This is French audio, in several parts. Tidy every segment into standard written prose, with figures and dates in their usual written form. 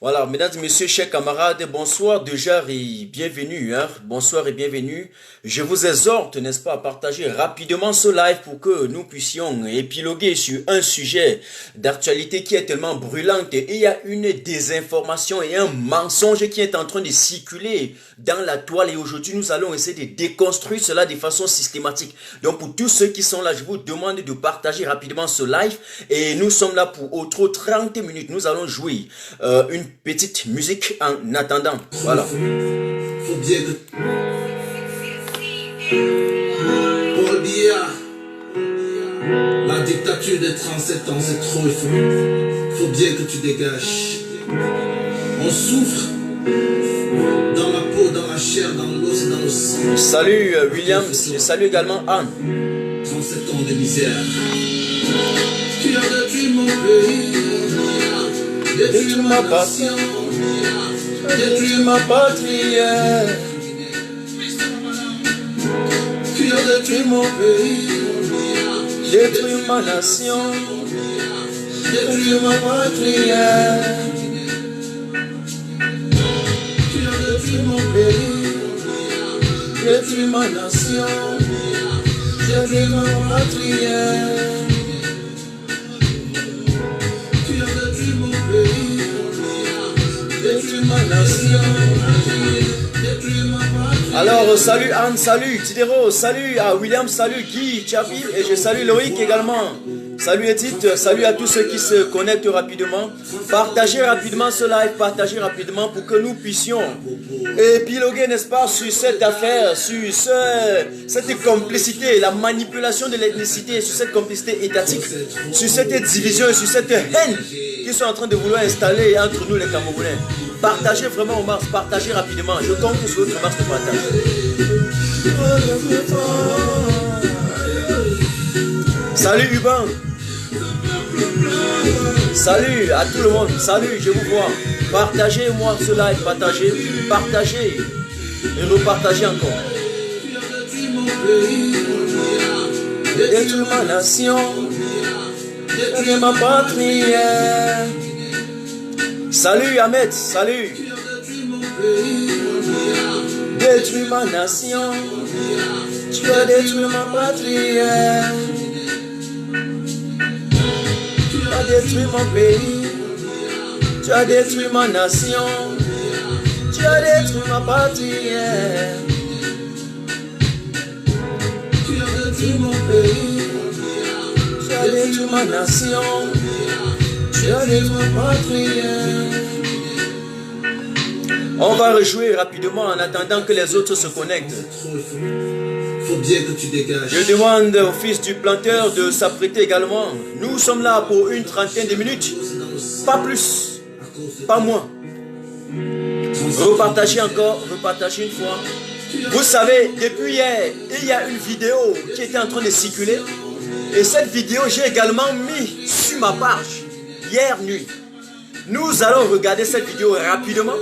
Voilà, mesdames et messieurs, chers camarades, bonsoir déjà et bienvenue, bonsoir et bienvenue. Je vous exhorte, n'est-ce pas, à partager rapidement ce live pour que nous puissions épiloguer sur un sujet d'actualité qui est tellement brûlante et il y a une désinformation et un mensonge qui est en train de circuler dans la toile et aujourd'hui nous allons essayer de déconstruire cela de façon systématique. Donc pour tous ceux qui sont là, je vous demande de partager rapidement ce live et nous sommes là pour autre 30 minutes. Nous allons jouer une petite musique en attendant. Voilà. Faut bien que... Paul Biya, la dictature des 37 ans, c'est trop. Faut bien que tu dégages. On souffre dans la peau, dans la chair, dans l'os, dans le sang. Salut William, salut également Anne. 37 ans de misère. Tu as détruit mon pays, détruit ma passion, détruit ma patrie. Tu as détruit mon pays, détruit ma nation, détruit ma patrie. Tu as détruit mon pays, détruit ma nation, détruit ma patrie. Tu as détruit mon pays, détruit ma nation, détruit ma patrie. Alors salut Anne, salut Tidero, salut à William, salut Guy, Chabi et je salue Loïc également. Salut Edith, salut à tous ceux qui se connectent rapidement. Partagez rapidement ce live, partagez rapidement pour que nous puissions épiloguer, n'est-ce pas, sur cette affaire, sur cette complicité, la manipulation de l'ethnicité, sur cette complicité étatique, sur cette division, sur cette haine qu'ils sont en train de vouloir installer entre nous les Camerounais. Partagez vraiment au max, partagez rapidement. Je compte sur votre max de partage. Salut Hubin. Salut à tout le monde. Salut, je vous vois. Partagez-moi ce live, partagez, partagez et repartagez encore. Détruis ma nation, détruis ma patrie. Salut Ahmed, salut. Détruis ma nation, tu as détruit ma patrie. Tu as détruit mon pays, tu as détruit ma nation, tu as détruit ma patrie. Tu as détruit mon pays, tu as détruit ma nation, tu as détruit ma patrie. On va rejouer rapidement en attendant que les autres se connectent. Faut bien que tu dégages. Je demande au fils du planteur de s'apprêter également. Nous sommes là pour une trentaine de minutes. Pas plus, pas moins. Repartagez encore, repartagez une fois. Vous savez, depuis hier, il y a une vidéo qui était en train de circuler. Et cette vidéo, j'ai également mis sur ma page hier nuit. Nous allons regarder cette vidéo rapidement.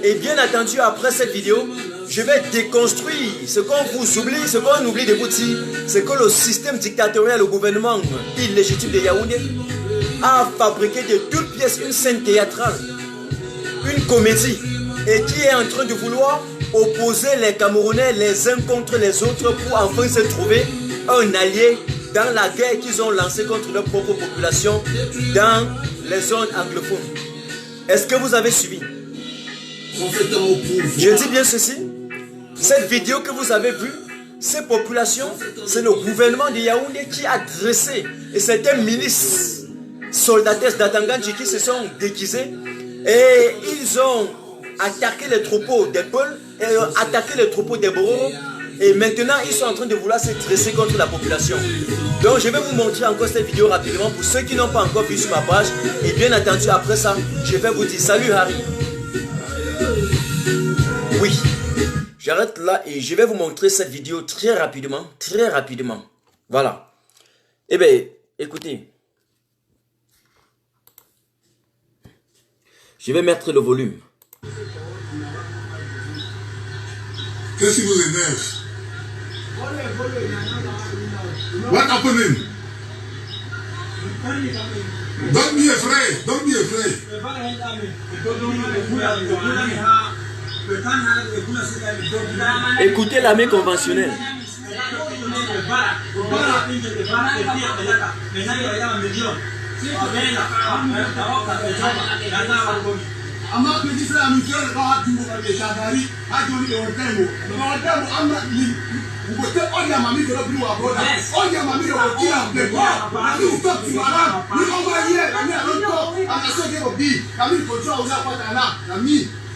Et bien entendu, après cette vidéo, je vais déconstruire ce qu'on vous oublie, ce qu'on oublie de vous dire, c'est que le système dictatorial, le gouvernement illégitime de Yaoundé a fabriqué de toutes pièces une scène théâtrale, une comédie, et qui est en train de vouloir opposer les Camerounais les uns contre les autres pour enfin se trouver un allié dans la guerre qu'ils ont lancée contre leur propre population dans les zones anglophones. Est-ce que vous avez suivi? Je dis bien ceci. Cette vidéo que vous avez vue, ces populations, c'est le gouvernement de Yaoundé qui a dressé. Et c'était une milice soldatesses d'Atanganji qui se sont déguisés. Et ils ont attaqué les troupeaux des Peuls, et attaqué les troupeaux des Boro. Et maintenant, ils sont en train de vouloir se dresser contre la population. Donc, je vais vous montrer encore cette vidéo rapidement pour ceux qui n'ont pas encore vu sur ma page. Et bien entendu, après ça, je vais vous dire salut Harry. Oui, j'arrête là et je vais vous montrer cette vidéo très rapidement. Très rapidement. Voilà. Eh bien, écoutez. Je vais mettre le volume. Qu'est-ce qui vous énerve? What happening? Don't be afraid. Don't be afraid. Écoutez l'armée conventionnelle.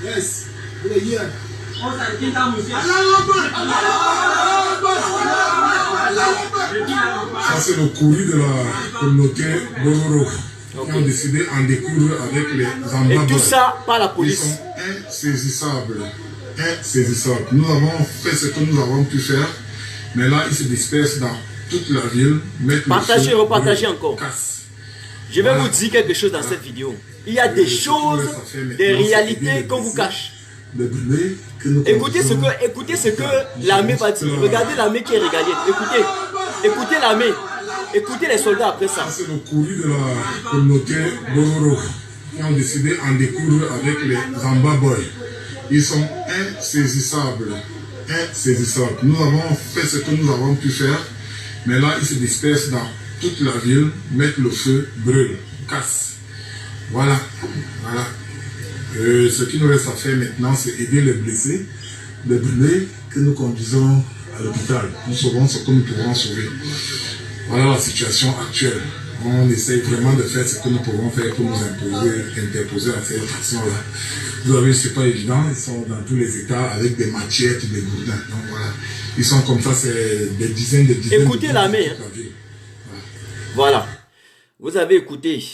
Yes. Ça c'est le courrier de la communauté Bororo qui ont décidé en découdre avec les Zambabwe. Et tout ça par la police. Ils sont insaisissables. Insaisissables. Nous avons fait ce que nous avons pu faire, mais là ils se dispersent dans toute la ville. Partagez, repartagez encore. Casse. Je vais vous dire quelque chose dans cette vidéo. Il y a des choses, des réalités qu'on vous cache. Écoutez ce que l'armée va dire. Regardez l'armée qui est régalée. Écoutez l'armée. Écoutez les soldats après ça. C'est le courrier de la communauté Bororo qui ont décidé en découdre avec les Zambabwe. Ils sont insaisissables. Insaisissables. Nous avons fait ce que nous avons pu faire, mais là ils se dispersent dans toute la ville, mettent le feu, brûlent, cassent. Voilà. Voilà. Ce qui nous reste à faire maintenant, c'est aider les blessés que nous conduisons à l'hôpital. Nous saurons ce que nous pourrons sauver. Voilà la situation actuelle. On essaye vraiment de faire ce que nous pouvons faire pour nous interposer à cette action-là. Vous avez, c'est pas évident, ils sont dans tous les états avec des machettes, des gourdins. Donc voilà, ils sont comme ça, c'est des dizaines. Écoutez l'armée. Hein. Voilà. Vous avez écouté.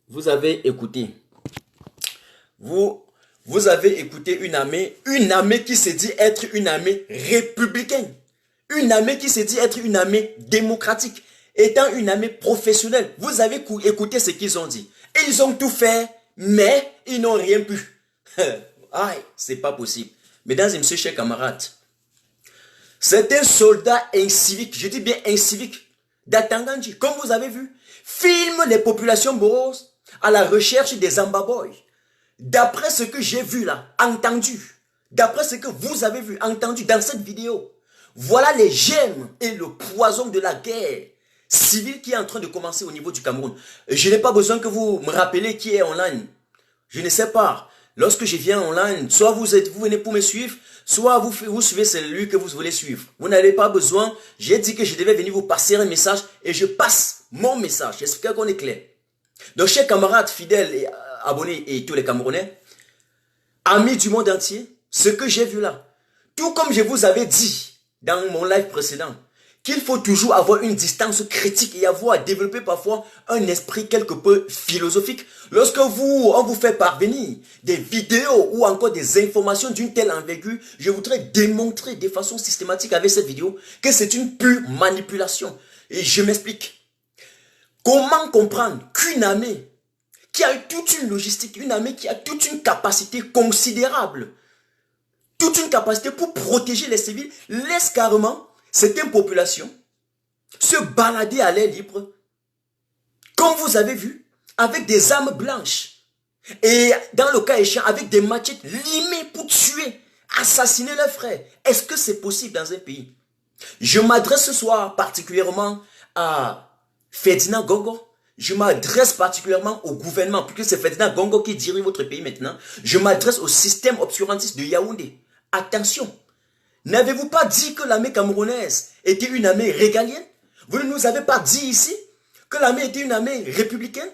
Vous avez écouté. Vous avez écouté une armée qui se dit être une armée républicaine, une armée qui se dit être une armée démocratique, étant une armée professionnelle. Vous avez écouté ce qu'ils ont dit. Et ils ont tout fait, mais ils n'ont rien pu. Aïe, c'est pas possible. Mesdames et messieurs, chers camarades, certains soldats inciviques, je dis bien inciviques, d'Atanganji, comme vous avez vu, filment les populations boros à la recherche des Zambabwe. D'après ce que j'ai vu là, entendu, d'après ce que vous avez vu, entendu dans cette vidéo, voilà les gemmes et le poison de la guerre civile qui est en train de commencer au niveau du Cameroun. Je n'ai pas besoin que vous me rappelez qui est online. Je ne sais pas. Lorsque je viens online, soit vous venez pour me suivre, soit vous suivez celui que vous voulez suivre. Vous n'avez pas besoin. J'ai dit que je devais venir vous passer un message et je passe mon message. J'espère qu'on est clair. Donc, chers camarades fidèles et abonnés et tous les Camerounais, amis du monde entier, ce que j'ai vu là, tout comme je vous avais dit dans mon live précédent, qu'il faut toujours avoir une distance critique et avoir développé parfois un esprit quelque peu philosophique. Lorsque on vous fait parvenir des vidéos ou encore des informations d'une telle envergure, je voudrais démontrer de façon systématique avec cette vidéo que c'est une pure manipulation. Et je m'explique. Comment comprendre qu'une armée qui a toute une logistique, une armée qui a toute une capacité considérable, toute une capacité pour protéger les civils, laisse carrément certaines populations se balader à l'air libre, comme vous avez vu, avec des armes blanches. Et dans le cas échéant, avec des machettes limées pour tuer, assassiner leurs frères. Est-ce que c'est possible dans un pays? Je m'adresse ce soir particulièrement à Ferdinand Gongo. Je m'adresse particulièrement au gouvernement, puisque c'est Ferdinand Gongo qui dirige votre pays maintenant. Je m'adresse au système obscurantiste de Yaoundé. Attention, n'avez-vous pas dit que l'armée camerounaise était une armée régalienne? Vous ne nous avez pas dit ici que l'armée était une armée républicaine?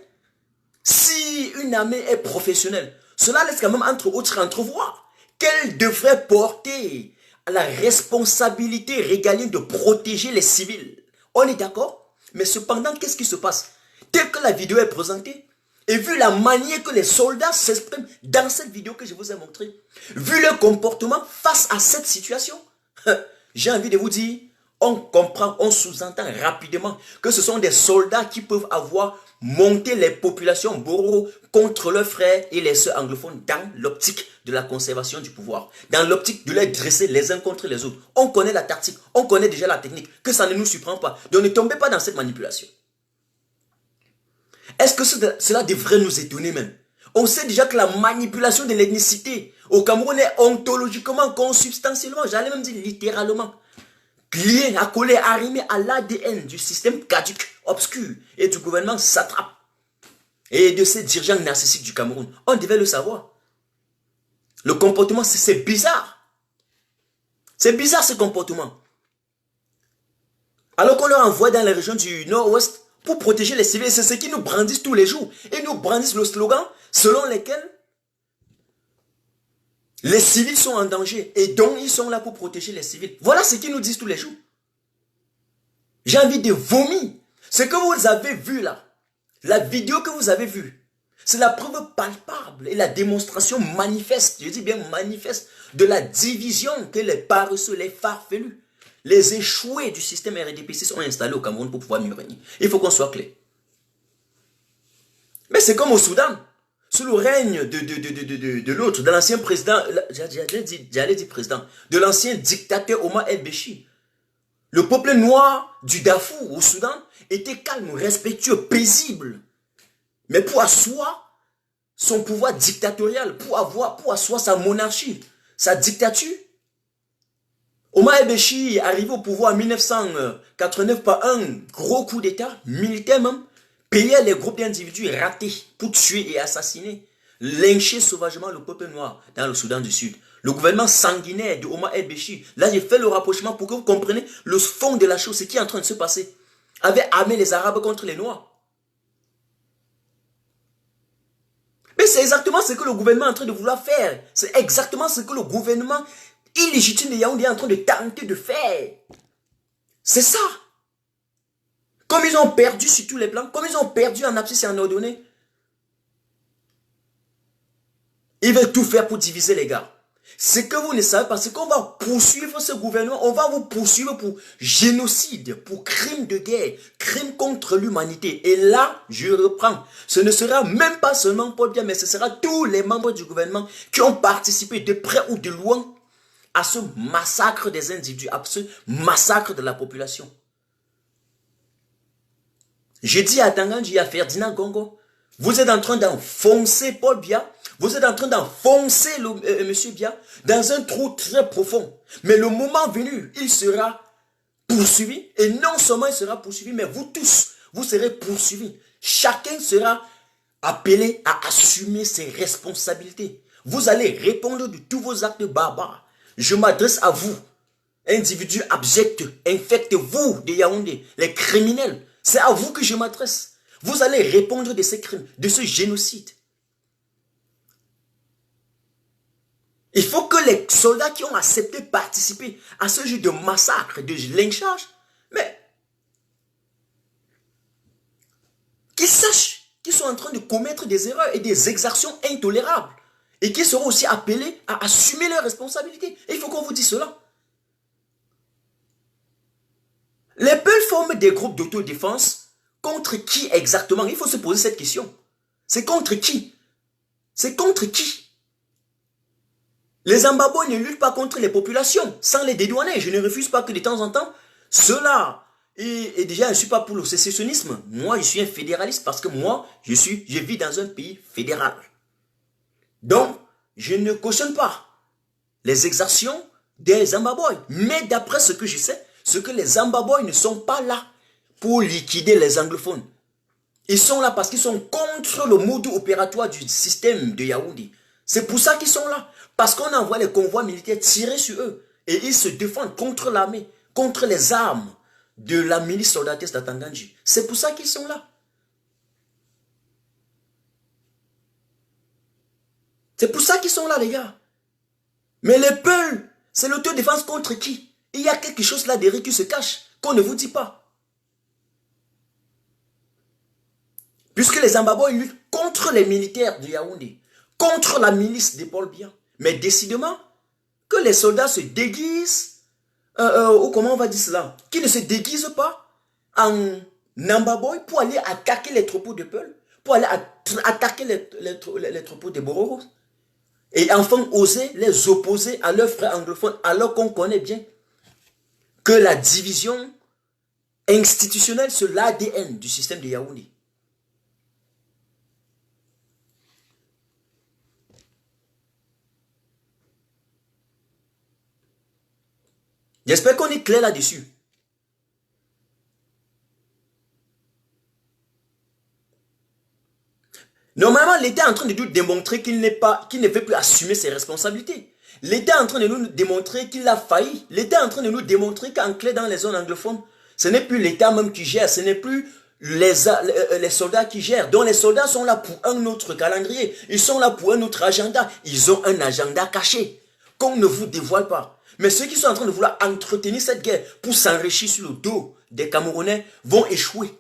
Si une armée est professionnelle, cela laisse quand même entre autres entrevoir qu'elle devrait porter la responsabilité régalienne de protéger les civils. On est d'accord? Mais cependant, qu'est-ce qui se passe? Tel que la vidéo est présentée, et vu la manière que les soldats s'expriment dans cette vidéo que je vous ai montrée, vu leur comportement face à cette situation, j'ai envie de vous dire, on comprend, on sous-entend rapidement que ce sont des soldats qui peuvent avoir monté les populations Boro contre leurs frères et les sœurs anglophones dans l'optique de la conservation du pouvoir, dans l'optique de les dresser les uns contre les autres. On connaît la tactique, on connaît déjà la technique, que ça ne nous surprend pas. Donc ne tombez pas dans cette manipulation. Est-ce que cela devrait nous étonner même? On sait déjà que la manipulation de l'ethnicité au Cameroun est ontologiquement, consubstantiellement, j'allais même dire littéralement, lié, accolé, arrimé à l'ADN du système caduc, obscur et du gouvernement satrape et de ces dirigeants narcissiques du Cameroun. On devait le savoir. Le comportement, c'est bizarre. C'est bizarre ce comportement. Alors qu'on leur envoie dans les régions du nord-ouest pour protéger les civils, c'est ce qu'ils nous brandissent tous les jours. Et nous brandissent le slogan selon lequel les civils sont en danger et donc ils sont là pour protéger les civils. Voilà ce qu'ils nous disent tous les jours. J'ai envie de vomir. Ce que vous avez vu là, la vidéo que vous avez vue, c'est la preuve palpable et la démonstration manifeste, je dis bien manifeste, de la division que les paresseux, les farfelus, les échoués du système RDPC sont installés au Cameroun pour pouvoir mieux régner. Il faut qu'on soit clair. Mais c'est comme au Soudan. Sous le règne de l'autre, de l'ancien président, j'allais dire président, de l'ancien dictateur Omar el-Béchir. Le peuple noir du Darfour au Soudan était calme, respectueux, paisible. Mais pour asseoir son pouvoir dictatorial, pour asseoir sa monarchie, sa dictature, Omar el-Béchir est arrivé au pouvoir en 1989 par un gros coup d'état, militaire même, payait les groupes d'individus ratés pour tuer et assassiner, lyncher sauvagement le peuple noir dans le Soudan du Sud. Le gouvernement sanguinaire de Omar el-Béchir, là j'ai fait le rapprochement pour que vous compreniez le fond de la chose, ce qui est en train de se passer, avait armé les Arabes contre les Noirs. Mais c'est exactement ce que le gouvernement est en train de vouloir faire. C'est exactement ce que le gouvernement illégitime de Yaoundé est en train de tenter de faire. C'est ça. Comme ils ont perdu sur tous les plans, comme ils ont perdu en abscisse et en ordonnée, ils veulent tout faire pour diviser les gars. Ce que vous ne savez pas, c'est qu'on va poursuivre ce gouvernement, on va vous poursuivre pour génocide, pour crime de guerre, crime contre l'humanité. Et là, je reprends, ce ne sera même pas seulement Paul Biya, mais ce sera tous les membres du gouvernement qui ont participé de près ou de loin à ce massacre des individus, à ce massacre de la population. J'ai dit à Tangandji, à Ferdinand Gongo, vous êtes en train d'enfoncer Paul Biya, vous êtes en train d'enfoncer monsieur Biya dans un trou très profond. Mais le moment venu, il sera poursuivi. Et non seulement il sera poursuivi, mais vous tous, vous serez poursuivis. Chacun sera appelé à assumer ses responsabilités. Vous allez répondre de tous vos actes barbares. Je m'adresse à vous, individus abjects, infects, vous de Yaoundé, les criminels. C'est à vous que je m'adresse. Vous allez répondre de ces crimes, de ce génocide. Il faut que les soldats qui ont accepté de participer à ce jeu de massacre, de lynchage, mais qu'ils sachent qu'ils sont en train de commettre des erreurs et des exactions intolérables et qu'ils seront aussi appelés à assumer leurs responsabilités. Et il faut qu'on vous dise cela. Les peuples forment des groupes d'autodéfense contre qui exactement? Il faut se poser cette question. C'est contre qui? C'est contre qui? Les Zambabwe ne luttent pas contre les populations sans les dédouaner. Je ne refuse pas que de temps en temps, cela, et déjà je ne suis pas pour le sécessionnisme. Moi je suis un fédéraliste parce que moi je vis dans un pays fédéral. Donc je ne cautionne pas les exactions des Zambabwe. Mais d'après ce que je sais, c'est que les Zambabwe ne sont pas là pour liquider les anglophones. Ils sont là parce qu'ils sont contre le mode opératoire du système de Yaoundé. C'est pour ça qu'ils sont là. Parce qu'on envoie les convois militaires tirer sur eux. Et ils se défendent contre l'armée, contre les armes de la milice soldatesque d'Atanganji. C'est pour ça qu'ils sont là. C'est pour ça qu'ils sont là, les gars. Mais les Peuls, c'est l'autodéfense contre qui? Il y a quelque chose là derrière qui se cache, qu'on ne vous dit pas. Puisque les Zambabwe luttent contre les militaires de Yaoundé, contre la milice des Paul Biya. Mais décidément, que les soldats se déguisent, ou comment on va dire cela, qu'ils ne se déguisent pas en Nambaboy pour aller attaquer les troupeaux de Peul, pour aller attaquer les troupeaux de Bororo. Et enfin oser les opposer à leurs frères anglophones, alors qu'on connaît bien que la division institutionnelle, c'est l'ADN du système de Yaoundé. J'espère qu'on est clair là-dessus. Normalement, l'État est en train de nous démontrer qu'il ne veut plus assumer ses responsabilités. L'État est en train de nous démontrer qu'il a failli. L'État est en train de nous démontrer qu'en clé dans les zones anglophones, ce n'est plus l'État même qui gère, ce n'est plus les soldats qui gèrent. Donc les soldats sont là pour un autre calendrier, ils sont là pour un autre agenda. Ils ont un agenda caché qu'on ne vous dévoile pas. Mais ceux qui sont en train de vouloir entretenir cette guerre pour s'enrichir sur le dos des Camerounais vont échouer.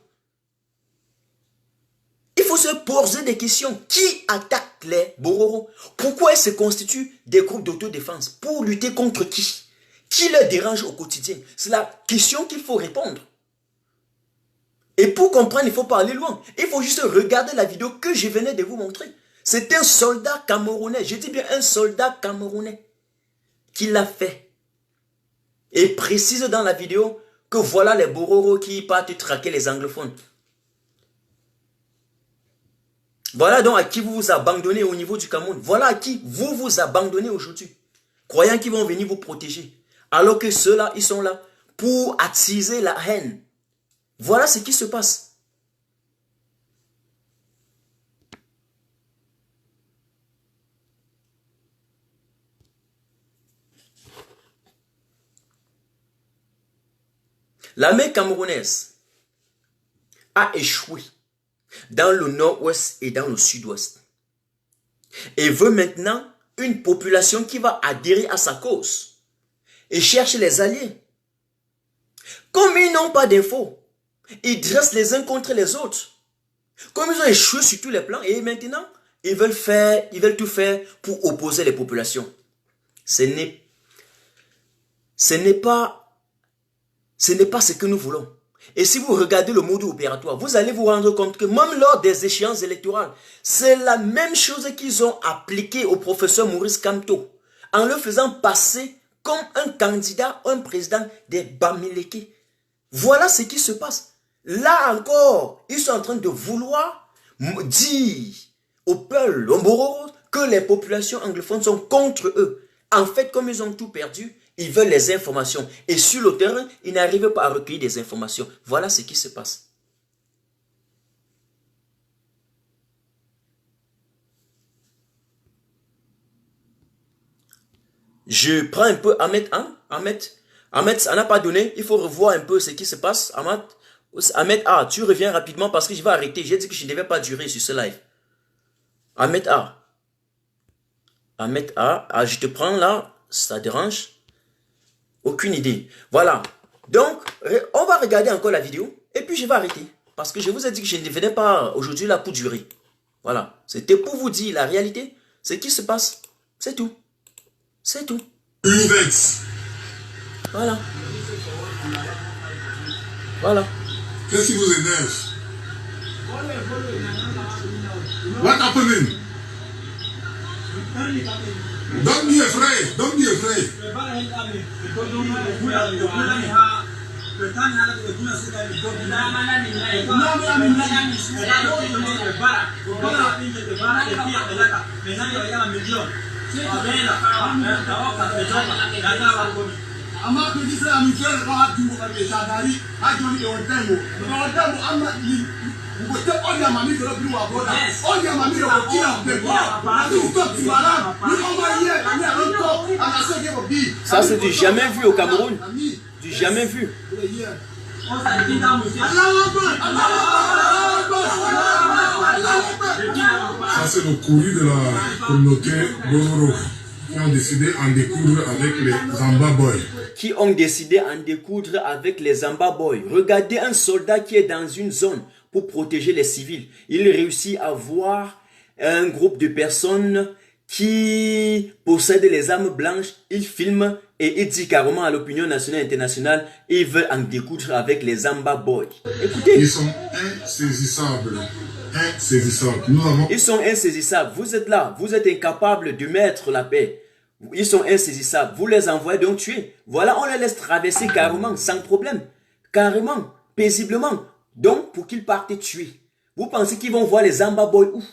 Il faut se poser des questions. Qui attaque les Bororo? Pourquoi ils se constituent des groupes d'autodéfense? Pour lutter contre qui? Qui les dérange au quotidien? C'est la question qu'il faut répondre. Et pour comprendre, il faut pas aller loin. Il faut juste regarder la vidéo que je venais de vous montrer. C'est un soldat camerounais, je dis bien un soldat camerounais, qui l'a fait. Et précise dans la vidéo que voilà les Bororo qui partent traquer les anglophones. Voilà donc à qui vous vous abandonnez au niveau du Cameroun. Voilà à qui vous vous abandonnez aujourd'hui. Croyant qu'ils vont venir vous protéger. Alors que ceux-là, ils sont là pour attiser la haine. Voilà ce qui se passe. L'armée camerounaise a échoué dans le nord-ouest et dans le sud-ouest. Et veut maintenant une population qui va adhérer à sa cause et cherche les alliés. Comme ils n'ont pas d'infos, ils dressent les uns contre les autres. Comme ils ont échoué sur tous les plans et maintenant, ils veulent tout faire pour opposer les populations. Ce n'est pas ce que nous voulons. Et si vous regardez le mode opératoire, vous allez vous rendre compte que même lors des échéances électorales, c'est la même chose qu'ils ont appliqué au professeur Maurice Kamto, en le faisant passer comme un candidat, un président des Bamileke. Voilà ce qui se passe. Là encore, ils sont en train de vouloir dire au peuple, au Bororo, que les populations anglophones sont contre eux. En fait, comme ils ont tout perdu, ils veulent les informations. Et sur le terrain, ils n'arrivent pas à recueillir des informations. Voilà ce qui se passe. Je prends un peu Ahmed, hein? Ahmed, ça n'a pas donné. Il faut revoir un peu ce qui se passe. Ahmed, tu reviens rapidement parce que je vais arrêter. J'ai dit que je ne devais pas durer sur ce live. Ahmed, je te prends là. Ça dérange? Aucune idée. Voilà. Donc, on va regarder encore la vidéo. Et puis, je vais arrêter. Parce que je vous ai dit que je ne venais pas aujourd'hui là pour durer. Voilà. C'était pour vous dire la réalité. Ce qui se passe. C'est tout. C'est tout. Voilà. Voilà. Qu'est-ce qui vous énerve? What happening? Don't be afraid. Don't be afraid. Ça, c'est du jamais vu au Cameroun. Du jamais vu. Ça, c'est le courrier de la communauté Bororo qui ont décidé en découdre avec les Zamba Boys. Qui ont décidé en découdre avec les Zamba Boys. Regardez un soldat qui est dans une zone pour protéger les civils. Il réussit à voir un groupe de personnes qui possèdent les armes blanches. Il filme et il dit carrément à l'opinion nationale et internationale, il veut en découdre avec les Zamba Boys. Écoutez. Ils sont insaisissables. Insaisissables. Nous avons... Ils sont insaisissables. Vous êtes là. Vous êtes incapables de mettre la paix. Ils sont insaisissables. Vous les envoyez donc tuer. Voilà, on les laisse traverser carrément, sans problème. Carrément, paisiblement. Donc, pour qu'ils partent tuer. Vous pensez qu'ils vont voir les Zamba Boys où?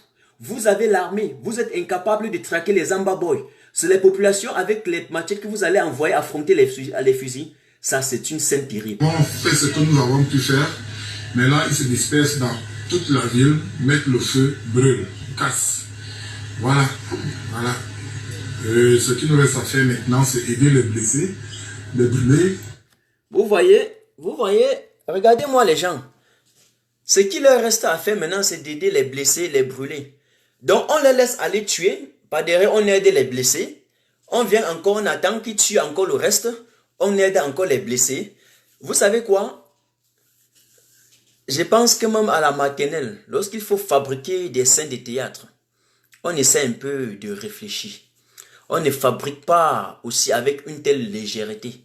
Vous avez l'armée. Vous êtes incapables de traquer les Zamba Boys. C'est les populations avec les machettes que vous allez envoyer affronter les fusils. Ça, c'est une scène terrible. On fait ce que nous avons pu faire. Mais là, ils se dispersent dans toute la ville, mettent le feu, brûlent, cassent. Voilà. Voilà. Ce qui nous reste à faire maintenant, c'est aider les blessés, les brûlés. Vous voyez, regardez-moi les gens. Ce qui leur reste à faire maintenant, c'est d'aider les blessés, les brûlés. Donc, on les laisse aller tuer. Par derrière, on aide les blessés. On vient encore, on attend qu'ils tuent encore le reste. On aide encore les blessés. Vous savez quoi? Je pense que même à la maternelle, lorsqu'il faut fabriquer des scènes de théâtre, on essaie un peu de réfléchir. On ne fabrique pas aussi avec une telle légèreté.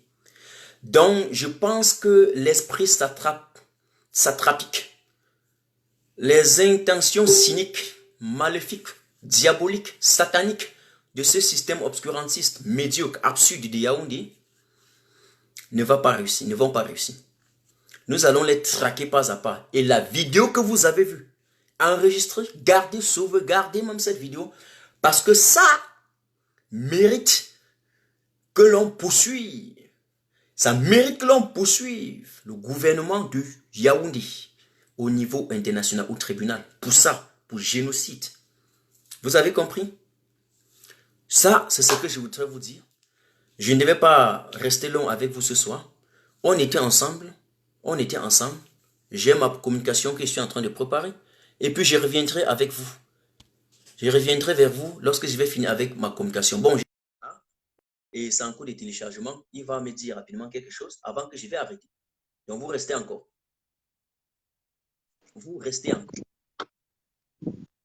Donc, je pense que l'esprit s'attrapique. Les intentions cyniques, maléfiques, diaboliques, sataniques de ce système obscurantiste, médiocre, absurde de Yaoundé ne vont pas réussir. Nous allons les traquer pas à pas. Et la vidéo que vous avez vue, enregistrée, gardez, sauvegardez même cette vidéo, parce que ça mérite que l'on poursuive. Ça mérite que l'on poursuive le gouvernement de Yaoundé au niveau international, au tribunal. Pour ça, pour génocide. Vous avez compris? Ça, c'est ce que je voudrais vous dire. Je ne vais pas rester long avec vous ce soir. On était ensemble. J'ai ma communication que je suis en train de préparer. Et puis, je reviendrai avec vous. Je reviendrai vers vous lorsque je vais finir avec ma communication. Bon, et c'est en cours de téléchargement. Il va me dire rapidement quelque chose avant que je vais arrêter. Donc, vous restez encore.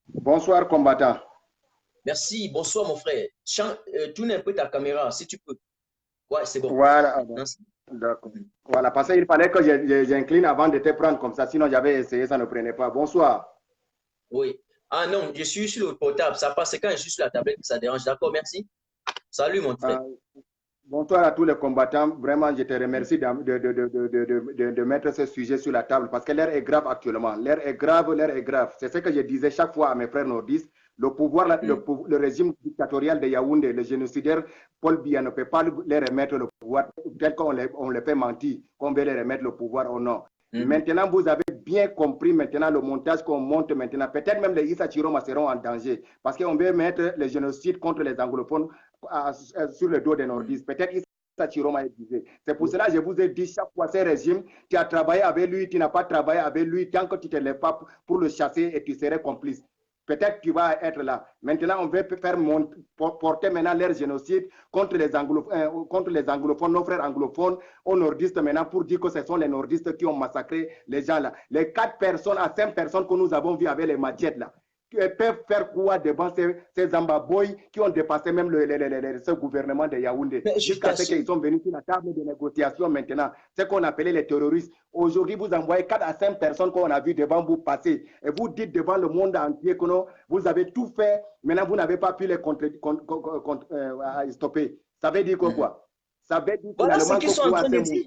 Bonsoir, combattant. Merci. Bonsoir, mon frère. Tourne un peu ta caméra, si tu peux. Ouais, c'est bon. Voilà. D'accord. Voilà, parce qu'il fallait que j'incline avant de te prendre comme ça. Sinon, j'avais essayé, ça ne prenait pas. Bonsoir. Oui. Ah non, je suis sur le portable. Ça passe quand je suis sur la tablette que ça dérange. D'accord, merci. Salut, mon frère. Bonsoir à tous les combattants. Vraiment, je te remercie de mettre ce sujet sur la table parce que l'air est grave actuellement. L'air est grave. C'est ce que je disais chaque fois à mes frères nordistes. Le pouvoir, le régime dictatorial de Yaoundé, le génocidaire Paul Biya ne peut pas les remettre le pouvoir tel qu'on les fait mentir, qu'on veut les remettre le pouvoir ou non. Maintenant, vous avez bien compris maintenant le montage qu'on monte maintenant. Peut-être même les Issa Chiroma seront en danger parce qu'on veut mettre le génocide contre les anglophones sur le dos des nordistes. Peut-être Issa Chiroma est visé. C'est pour cela que je vous ai dit chaque fois, ce régime, tu as travaillé avec lui, tu n'as pas travaillé avec lui, tant que tu ne te lèves pas pour le chasser et tu serais complice. Peut-être tu vas être là. Maintenant, on veut faire porter maintenant leur génocide contre les anglophones, nos frères anglophones, aux nordistes maintenant, pour dire que ce sont les nordistes qui ont massacré les gens là. Les 4 personnes à 5 personnes que nous avons vues avec les machettes là. peuvent faire quoi devant ces Zambaboy qui ont dépassé même ce gouvernement de Yaoundé jusqu'à ce qu'ils sont venus sur la table de négociation maintenant, ce qu'on appelait les terroristes. Aujourd'hui, vous envoyez 4 à 5 personnes qu'on a vu devant vous passer et vous dites devant le monde entier que non, vous avez tout fait, maintenant vous n'avez pas pu les stopper. Ça veut dire quoi? Ça veut dire voilà ce qu'ils sont en train de dire.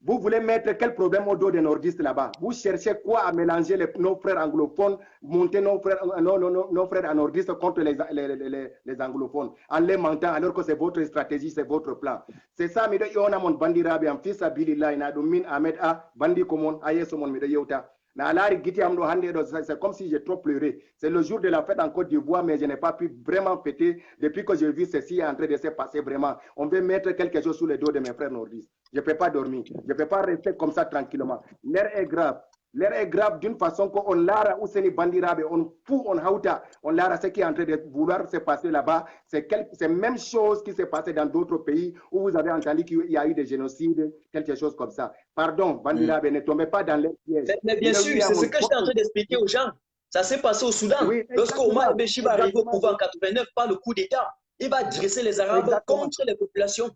Vous voulez mettre quel problème au dos des nordistes là-bas? Vous cherchez quoi à mélanger nos frères anglophones, monter nos frères nordistes contre les anglophones, en les mentant alors que c'est votre stratégie, c'est votre plan. C'est ça, mais on a mon bandi rabi, en fils abilillah, il a domin Ahmed A, bandi komon, ayesomon, mais de yota. C'est comme si j'ai trop pleuré. C'est le jour de la fête en Côte d'Ivoire, mais je n'ai pas pu vraiment fêter depuis que j'ai vu ceci en train de se passer vraiment. On veut mettre quelque chose sous le dos de mes frères nordistes. Je ne peux pas dormir. Je ne peux pas rester comme ça tranquillement. L'air est grave. L'air est grave d'une façon qu'on lara ou seni bandirabe, on fout, on hauta, on lara ce qui est en train de vouloir se passer là-bas. C'est la même chose qui s'est passé dans d'autres pays où vous avez entendu qu'il y a eu des génocides, quelque chose comme ça. Pardon, bandirabe, ne tombez pas dans les pièges. Mais bien sûr, c'est ce que j'étais en train d'expliquer aux gens. Ça s'est passé au Soudan. Oui, lorsque Omar el-Béchir va arriver au pouvoir en 89 par le coup d'État, il va dresser les Arabes contre les populations.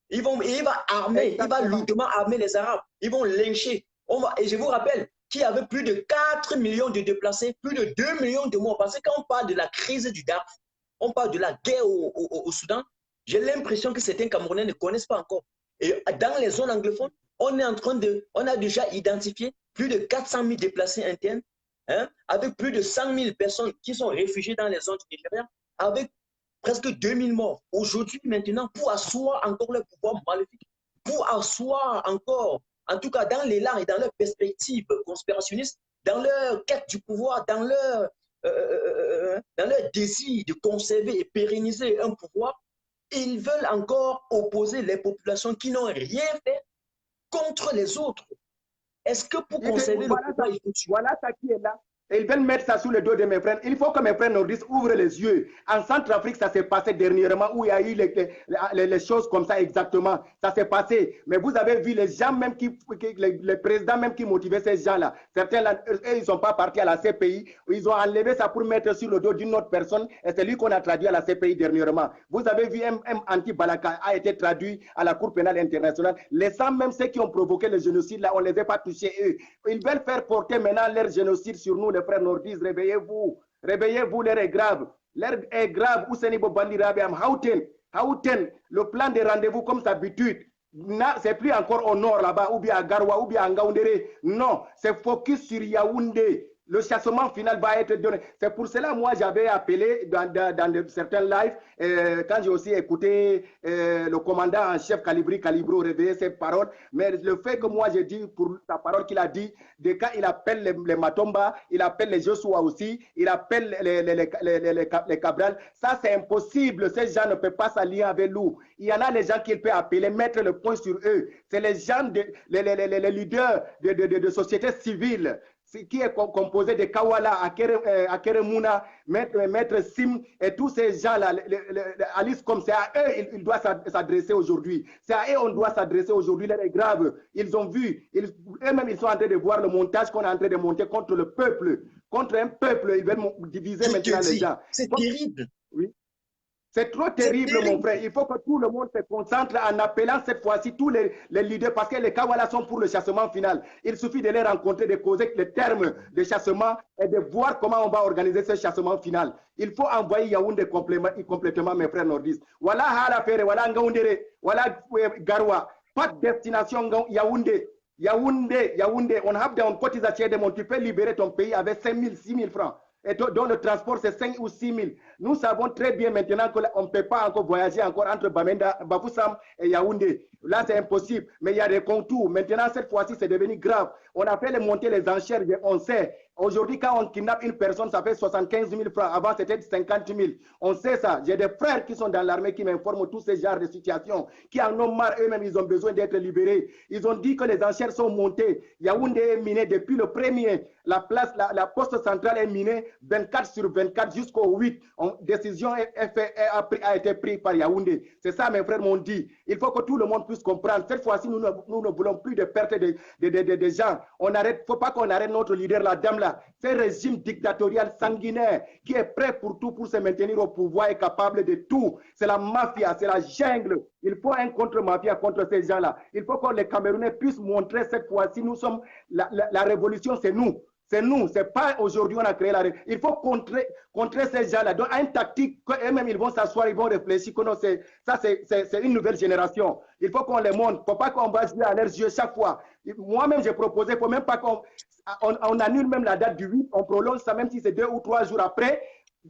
Il va armer, il va lourdement armer les Arabes. Ils vont lyncher. Et je vous rappelle qu'il y avait plus de 4 millions de déplacés, plus de 2 millions de morts. Parce que quand on parle de la crise du Darfour, on parle de la guerre au Soudan, j'ai l'impression que certains Camerounais ne connaissent pas encore. Et dans les zones anglophones, on a déjà identifié plus de 400 000 déplacés internes, hein, avec plus de 100 000 personnes qui sont réfugiées dans les zones du Nigeria, avec presque 2000 morts. Aujourd'hui, maintenant, pour asseoir encore le pouvoir maléfique, pour asseoir encore, en tout cas dans l'élan et dans leur perspective conspirationniste, dans leur quête du pouvoir, dans leur désir de conserver et pérenniser un pouvoir, ils veulent encore opposer les populations qui n'ont rien fait contre les autres. Est-ce que pour conserver le pouvoir, il faut tuer? Voilà ça qui est là. Et ils veulent mettre ça sous le dos de mes frères. Il faut que mes frères nordistes ouvrent les yeux. En Centrafrique, ça s'est passé dernièrement où il y a eu les choses comme ça exactement. Ça s'est passé. Mais vous avez vu les gens même les présidents même qui motivaient ces gens-là. Certains là, eux, ils ne sont pas partis à la CPI. Ils ont enlevé ça pour mettre sur le dos d'une autre personne. Et c'est lui qu'on a traduit à la CPI dernièrement. Vous avez vu M. Anti-Balaka a été traduit à la Cour pénale internationale. Laissant même ceux qui ont provoqué le génocide là, on ne les a pas touchés eux. Ils veulent faire porter maintenant leur génocide sur nous, les frères nordistes. Réveillez-vous. Réveillez-vous, l'air est grave. L'air est grave. Ouseni Bobandi Rabiam, Hauten, le plan de rendez-vous comme d'habitude. C'est plus encore au nord là-bas, ou bien à Garoua, ou bien à Ngaoundéré. Non, c'est focus sur Yaoundé. Le chassement final va être donné. C'est pour cela, moi, j'avais appelé dans certains lives, quand j'ai aussi écouté le commandant en chef Calibro réveiller ses paroles. Mais le fait que moi, j'ai dit, pour sa parole qu'il a dit, dès quand il appelle les Matomba, il appelle les Joshua aussi, il appelle les Cabral, ça, c'est impossible. Ces gens ne peuvent pas s'allier avec nous. Il y en a les gens qu'il peut appeler, mettre le point sur eux. C'est les gens, les leaders de sociétés civiles, qui est composé de Kawala, Akeremuna, Maître Sim et tous ces gens-là, Alice, comme c'est à eux il doit s'adresser aujourd'hui. C'est à eux on doit s'adresser aujourd'hui. Là, c'est grave. Ils ont vu, eux-mêmes, ils sont en train de voir le montage qu'on est en train de monter contre le peuple. Contre un peuple, ils veulent diviser maintenant les gens. C'est terrible. Oui. C'est trop terrible, mon frère. Il faut que tout le monde se concentre en appelant cette fois-ci tous les leaders, parce que les Kawala sont pour le chassement final. Il suffit de les rencontrer, de causer les termes de chassement et de voir comment on va organiser ce chassement final. Il faut envoyer Yaoundé complètement, mes frères nordistes. Voilà Halafere, voilà Ngaoundéré, voilà Garoua. Pas de destination Yaoundé. Yaoundé, on a des cotisations de tu peux libérer ton pays avec 5 000, 6 000 francs. Et dont le transport c'est 5 ou 6 000. Nous savons très bien maintenant qu'on ne peut pas encore voyager encore entre Bamenda, Bafoussam et Yaoundé. Là c'est impossible, mais il y a des contours. Maintenant cette fois-ci c'est devenu grave. On a fait monter les enchères, on sait. Aujourd'hui quand on kidnappe une personne ça fait 75 000 francs. Avant c'était 50 000. On sait ça. J'ai des frères qui sont dans l'armée qui m'informent tous ces genres de situations, qui en ont marre eux-mêmes, ils ont besoin d'être libérés. Ils ont dit que les enchères sont montées. Yaoundé est miné depuis le premier. La poste centrale est minée 24 sur 24 jusqu'au 8. Décision a été prise par Yaoundé. C'est ça, mes frères m'ont dit. Il faut que tout le monde puisse comprendre. Cette fois-ci, nous ne voulons plus de perte de gens. là. Faut pas qu'on arrête notre leader, la dame là. C'est un régime dictatorial sanguinaire qui est prêt pour tout pour se maintenir au pouvoir et capable de tout. C'est la mafia, c'est la jungle. Il faut un contre-mafia contre ces gens-là. Il faut que les Camerounais puissent montrer cette fois-ci, nous sommes, la révolution, c'est nous. C'est nous, c'est pas aujourd'hui on a créé la révolution. Il faut contrer ces gens-là. Donc, une tactique qu'eux-mêmes ils vont s'asseoir, ils vont réfléchir que non, c'est une nouvelle génération. Il faut qu'on les montre. Il ne faut pas qu'on va jouer à leurs yeux chaque fois. Moi-même, j'ai proposé, il ne faut même pas qu'on annule même la date du 8, on prolonge ça, même si c'est 2 ou 3 jours après.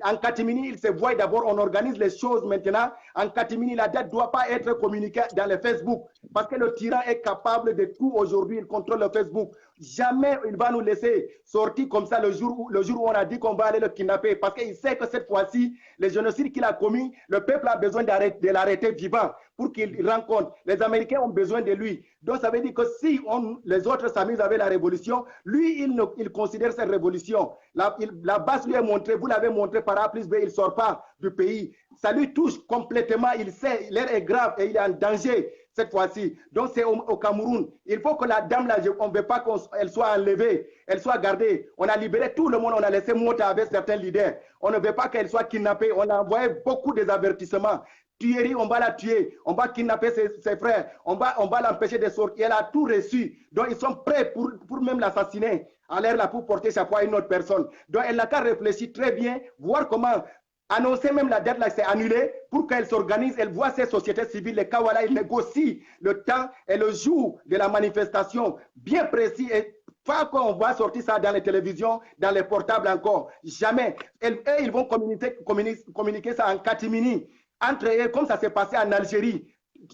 En catimini, il se voit d'abord, on organise les choses maintenant. En catimini, la date ne doit pas être communiquée dans le Facebook. Parce que le tyran est capable de tout aujourd'hui, il contrôle le Facebook. Jamais il va nous laisser sortir comme ça le jour où on a dit qu'on va aller le kidnapper. Parce qu'il sait que cette fois-ci, le génocide qu'il a commis, le peuple a besoin de l'arrêter vivant pour qu'il rencontre. Les Américains ont besoin de lui. Donc ça veut dire que si les autres s'amusent avec la révolution, lui, il considère cette révolution. La base lui est montrée, vous l'avez montré par A plus B, il ne sort pas du pays. Ça lui touche complètement, il sait, l'air est grave et il est en danger cette fois-ci. Donc c'est au Cameroun. Il faut que la dame là, on ne veut pas qu'elle soit enlevée, elle soit gardée. On a libéré tout le monde, on a laissé monter avec certains leaders. On ne veut pas qu'elle soit kidnappée. On a envoyé beaucoup d'avertissements. Tuerie, on va la tuer, on va kidnapper ses frères, on va l'empêcher de sortir. Elle a tout reçu. Donc ils sont prêts pour même l'assassiner. À l'air là pour porter chaque fois une autre personne. Donc elle n'a qu'à réfléchir très bien, voir comment annoncer même la date là, c'est annulé pour qu'elle s'organise, elle voit ces sociétés civiles, les Kawala, ils négocient le temps et le jour de la manifestation bien précis et pas qu'on va sortir ça dans les télévisions, dans les portables encore. Jamais. Ils vont communiquer ça en catimini. Entre eux, comme ça s'est passé en Algérie.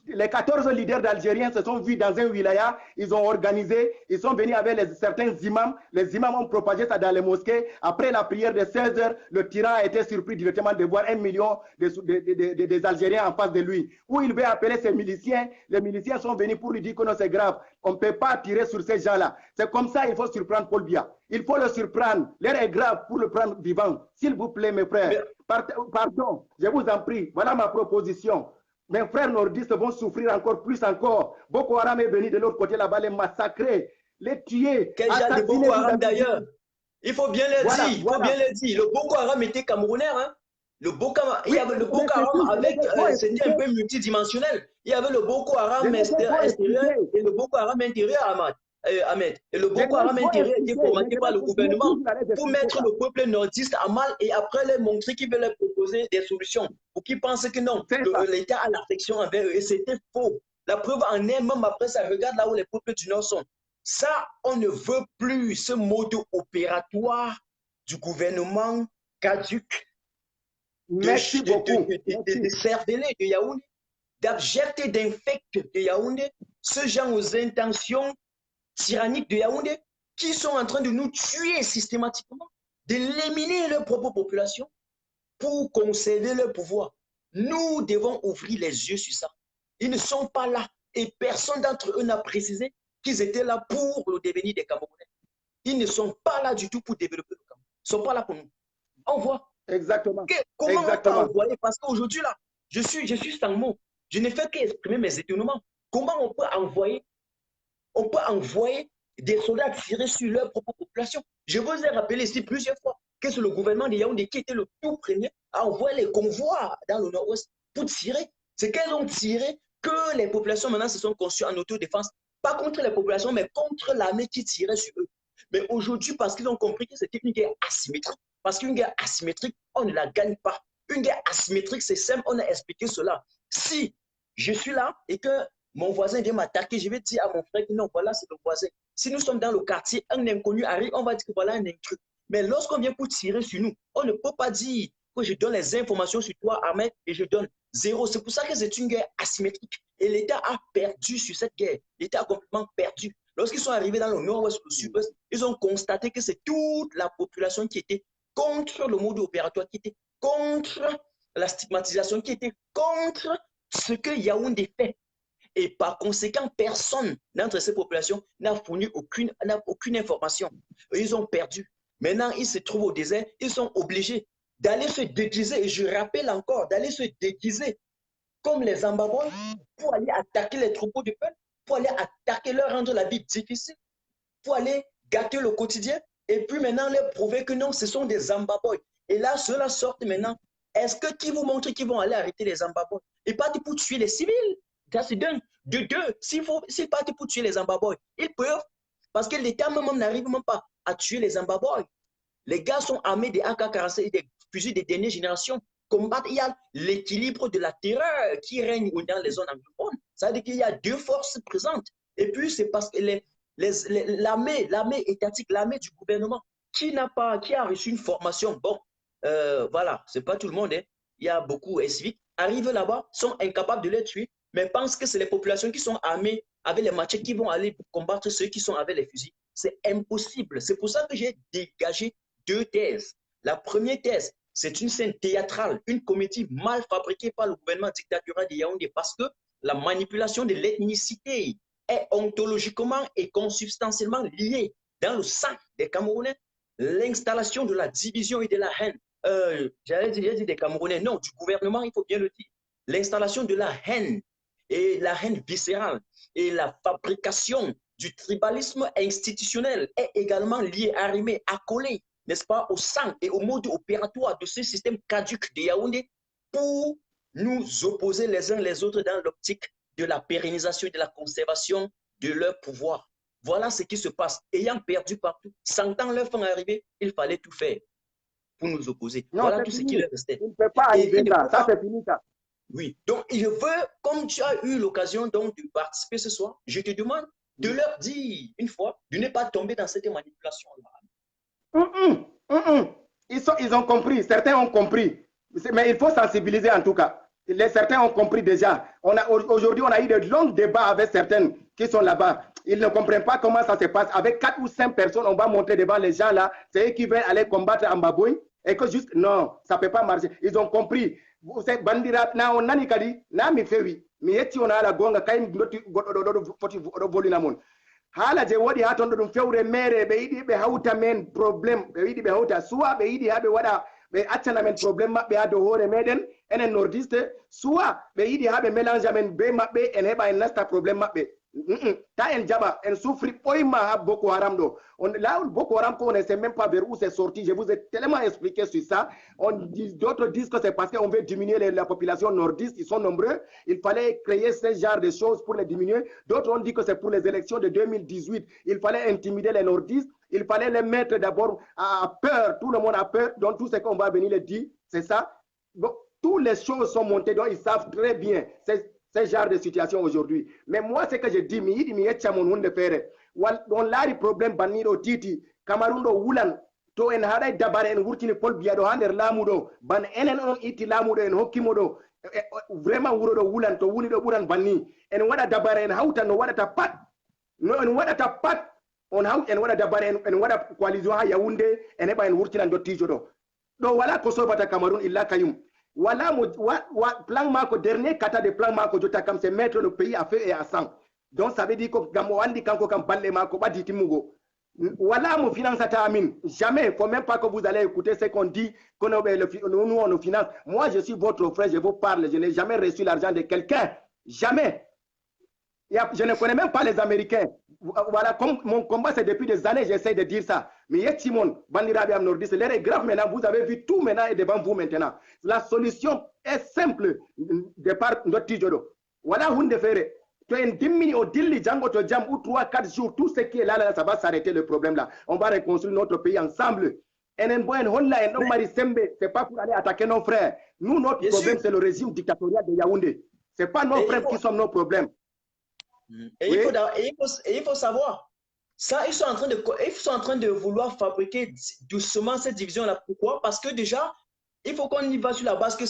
Les 14 leaders d'Algériens se sont vus dans un wilaya, ils ont organisé, ils sont venus avec certains imams, les imams ont propagé ça dans les mosquées. Après la prière de 16 heures, le tyran a été surpris directement de voir 1 million des Algériens en face de lui. Où il veut appeler ses miliciens, les miliciens sont venus pour lui dire que non, c'est grave, on ne peut pas tirer sur ces gens-là. C'est comme ça qu'il faut surprendre Paul Biya. Il faut le surprendre, l'air est grave pour le prendre vivant. S'il vous plaît, mes frères, pardon, je vous en prie, voilà ma proposition. Mes frères nordistes vont souffrir encore. Boko Haram est venu de l'autre côté là-bas, les massacrer, les tuer. Quel genre de Boko Haram d'ailleurs? Il faut bien le dire, il faut bien le dire. Le Boko Haram était camerounais, hein? Il y avait le Boko Haram avec, c'était un peu multidimensionnel. Il y avait le Boko Haram extérieur et le Boko Haram intérieur, Ahmed. Et le Boko Haram intérieur était formaté par le gouvernement pour mettre le peuple nordiste à mal et après leur montrer qu'ils veulent leur proposer des solutions. Pour qu'ils pensent que non, l'État a l'affection envers eux. Et c'était faux. La preuve en est, même après ça, regarde là où les peuples du Nord sont. Ça, on ne veut plus ce mode opératoire du gouvernement caduc, Merci beaucoup. de cerveler de Yaoundé, d'abject et d'infect de Yaoundé, ce genre aux intentions tyranniques de Yaoundé qui sont en train de nous tuer systématiquement, d'éliminer leur propre population pour conserver leur pouvoir. Nous devons ouvrir les yeux sur ça. Ils ne sont pas là et personne d'entre eux n'a précisé qu'ils étaient là pour le devenir des Camerounais. Ils ne sont pas là du tout pour développer le Cameroun. Ils ne sont pas là pour nous. On voit. Exactement. Comment on peut envoyer? Parce qu'aujourd'hui, là, je suis sans mots. Je ne fais qu'exprimer mes étonnements. Comment on peut envoyer des soldats tirer sur leur propre population? Je vous ai rappelé ici plusieurs fois que c'est le gouvernement de Yaoundé qui était le tout premier à envoyer les convois dans le nord-ouest pour tirer. C'est qu'elles ont tiré que les populations maintenant se sont conçues en autodéfense, pas contre les populations, mais contre l'armée qui tirait sur eux. Mais aujourd'hui, parce qu'ils ont compris que c'était une guerre asymétrique, parce qu'une guerre asymétrique, on ne la gagne pas. Une guerre asymétrique, c'est simple, on a expliqué cela. Si je suis là et que mon voisin vient m'attaquer, je vais dire à mon frère que non, voilà, c'est le voisin. Si nous sommes dans le quartier, un inconnu arrive, on va dire que voilà un intrus. Mais lorsqu'on vient pour tirer sur nous, on ne peut pas dire que je donne les informations sur toi, Ahmed, et je donne zéro. C'est pour ça que c'est une guerre asymétrique. Et l'État a perdu sur cette guerre. L'État a complètement perdu. Lorsqu'ils sont arrivés dans le nord-ouest, le sud-ouest, ils ont constaté que c'est toute la population qui était contre le mode opératoire, qui était contre la stigmatisation, qui était contre ce que Yaoundé fait. Et par conséquent, personne d'entre ces populations n'a fourni aucune information. Ils ont perdu. Maintenant, ils se trouvent au désert, ils sont obligés d'aller se déguiser, et je rappelle encore, d'aller se déguiser comme les Zambabois pour aller attaquer les troupeaux du peuple, pour aller attaquer leur, rendre la vie difficile, faut aller gâter le quotidien et puis maintenant leur prouver que non, ce sont des Zambaboy. Et là, ceux-là sortent maintenant. Est-ce que qui vous montre qu'ils vont aller arrêter les Zambaboy? Ils partent pour tuer les civils. Ça, c'est d'un. De deux, s'ils partent pour tuer les Zambaboy, ils peuvent, parce que l'État même n'arrive même pas à tuer les Zambaboy. Les gars sont armés des AK-47 et des fusils de dernière génération. Combattre, il y a l'équilibre de la terreur qui règne dans les zones anglophones. Ça veut dire qu'il y a deux forces présentes. Et puis, c'est parce que l'armée étatique, l'armée du gouvernement, qui a reçu une formation, bon, voilà, c'est pas tout le monde, hein. Il y a beaucoup civiques, arrivent là-bas, sont incapables de les tuer, mais pensent que c'est les populations qui sont armées avec les machettes qui vont aller combattre ceux qui sont avec les fusils. C'est impossible. C'est pour ça que j'ai dégagé deux thèses. La première thèse, c'est une scène théâtrale, une comédie mal fabriquée par le gouvernement dictatorial de Yaoundé parce que la manipulation de l'ethnicité est ontologiquement et consubstantiellement liée dans le sang des Camerounais. L'installation de la division et de la haine, j'allais dire des Camerounais, non, du gouvernement, il faut bien le dire. L'installation de la haine et la haine viscérale et la fabrication du tribalisme institutionnel est également liée, arrimée, accolée, n'est-ce pas, au sang et au mode opératoire de ce système caduc de Yaoundé pour nous opposer les uns les autres dans l'optique de la pérennisation et de la conservation de leur pouvoir. Voilà ce qui se passe. Ayant perdu partout, sentant leur fin arriver, il fallait tout faire pour nous opposer. Non, voilà tout ce qui leur restait. Il ne peut pas arriver ça. Ça, c'est fini, ça. Oui. Donc, je veux, comme tu as eu l'occasion donc de participer ce soir, je te demande de leur dire une fois de ne pas tomber dans cette manipulation-là. Ils ont compris. Certains ont compris. Mais il faut sensibiliser en tout cas. Certains ont compris déjà. Aujourd'hui, on a eu de longs débats avec certaines qui sont là-bas. Ils ne comprennent pas comment ça se passe. Avec 4 ou 5 personnes, on va montrer devant les gens là. C'est eux qui veulent aller combattre en Baboui. Et que juste, non, ça ne peut pas marcher. Ils ont compris. Vous savez, bandira, on a ni kadi, na mi fewi. Mi yetti on a la gonga, kay ngoti foti volina mon. Hala je wadi haton dum fewre mere be yidi be hauta men problem. Be yidi be hauta suwa be yidi habe wada be accana men problem mabbe ha do hore meden enen nordiste suwa be yidi habe mélange men be mabbe en heba en nasta problem mabbe. Ta en jaba en souffri poima ha Boko Haram do. Là où Boko Haram on ne sait même pas vers où c'est sorti. Je vous ai tellement expliqué sur ça. D'autres disent que c'est parce qu'on veut diminuer la population nordiste. Ils sont nombreux. Il fallait créer ce genre de choses pour les diminuer. D'autres ont dit que c'est pour les élections de 2018. Il fallait intimider les nordistes. Il fallait les mettre d'abord à peur. Tout le monde a peur. Donc tout ce qu'on va venir les dire, c'est ça. Donc, toutes les choses sont montées. Donc ils savent très bien. C'est ce genre de situation aujourd'hui. Mais moi, ce que je dis, on l'a problème baniro titi, Kamarundo wulan, to en haday dabare en wurtini pol biado hander lamudo, ban enen on iti lamudo en hokkimodo, vraiment wurodo wulan to wuni do buran banni, en wada dabare en hauta no wada ta pat, no en wada ta pat, on haut en wada dabare en wada coalition ha Yaoundé, en eba en wurtinan do tijodo. Do wala ko sobata Cameroun illa kayum. Voilà plan Marco, dernier kata de plan Marco Jotakam, c'est mettre le pays à feu et à sang. Donc ça veut dire que Gamouandi Kanko Kampalle Marco Baditi Mugo. Voilà mon finance à Tamin. Jamais, il ne faut même pas que vous allez écouter ce qu'on dit, que nous on nous finance. Moi je suis votre frère, je vous parle, je n'ai jamais reçu l'argent de quelqu'un. Jamais. Je ne connais même pas les Américains. Voilà, comme mon combat, c'est depuis des années, j'essaie de dire ça. Mais Yetimon, Bandirabiam Nordis, l'air est grave maintenant, vous avez vu tout maintenant et devant vous maintenant. La solution est simple de par notre Tijolo. Voilà, vous ne ferez. Tu as une 10 minutes au Dili, Django, tu Jam, ou 3-4 jours, tout ce qui est là, ça va s'arrêter le problème là. On va reconstruire notre pays ensemble. C'est pas pour aller attaquer nos frères. Nous, notre problème, c'est le régime dictatorial de Yaoundé. Ce n'est pas nos frères qui sont nos problèmes. Et, oui. il faut savoir, ça, ils sont en train de vouloir fabriquer doucement cette division-là. Pourquoi? Parce que déjà, il faut qu'on y va sur la base que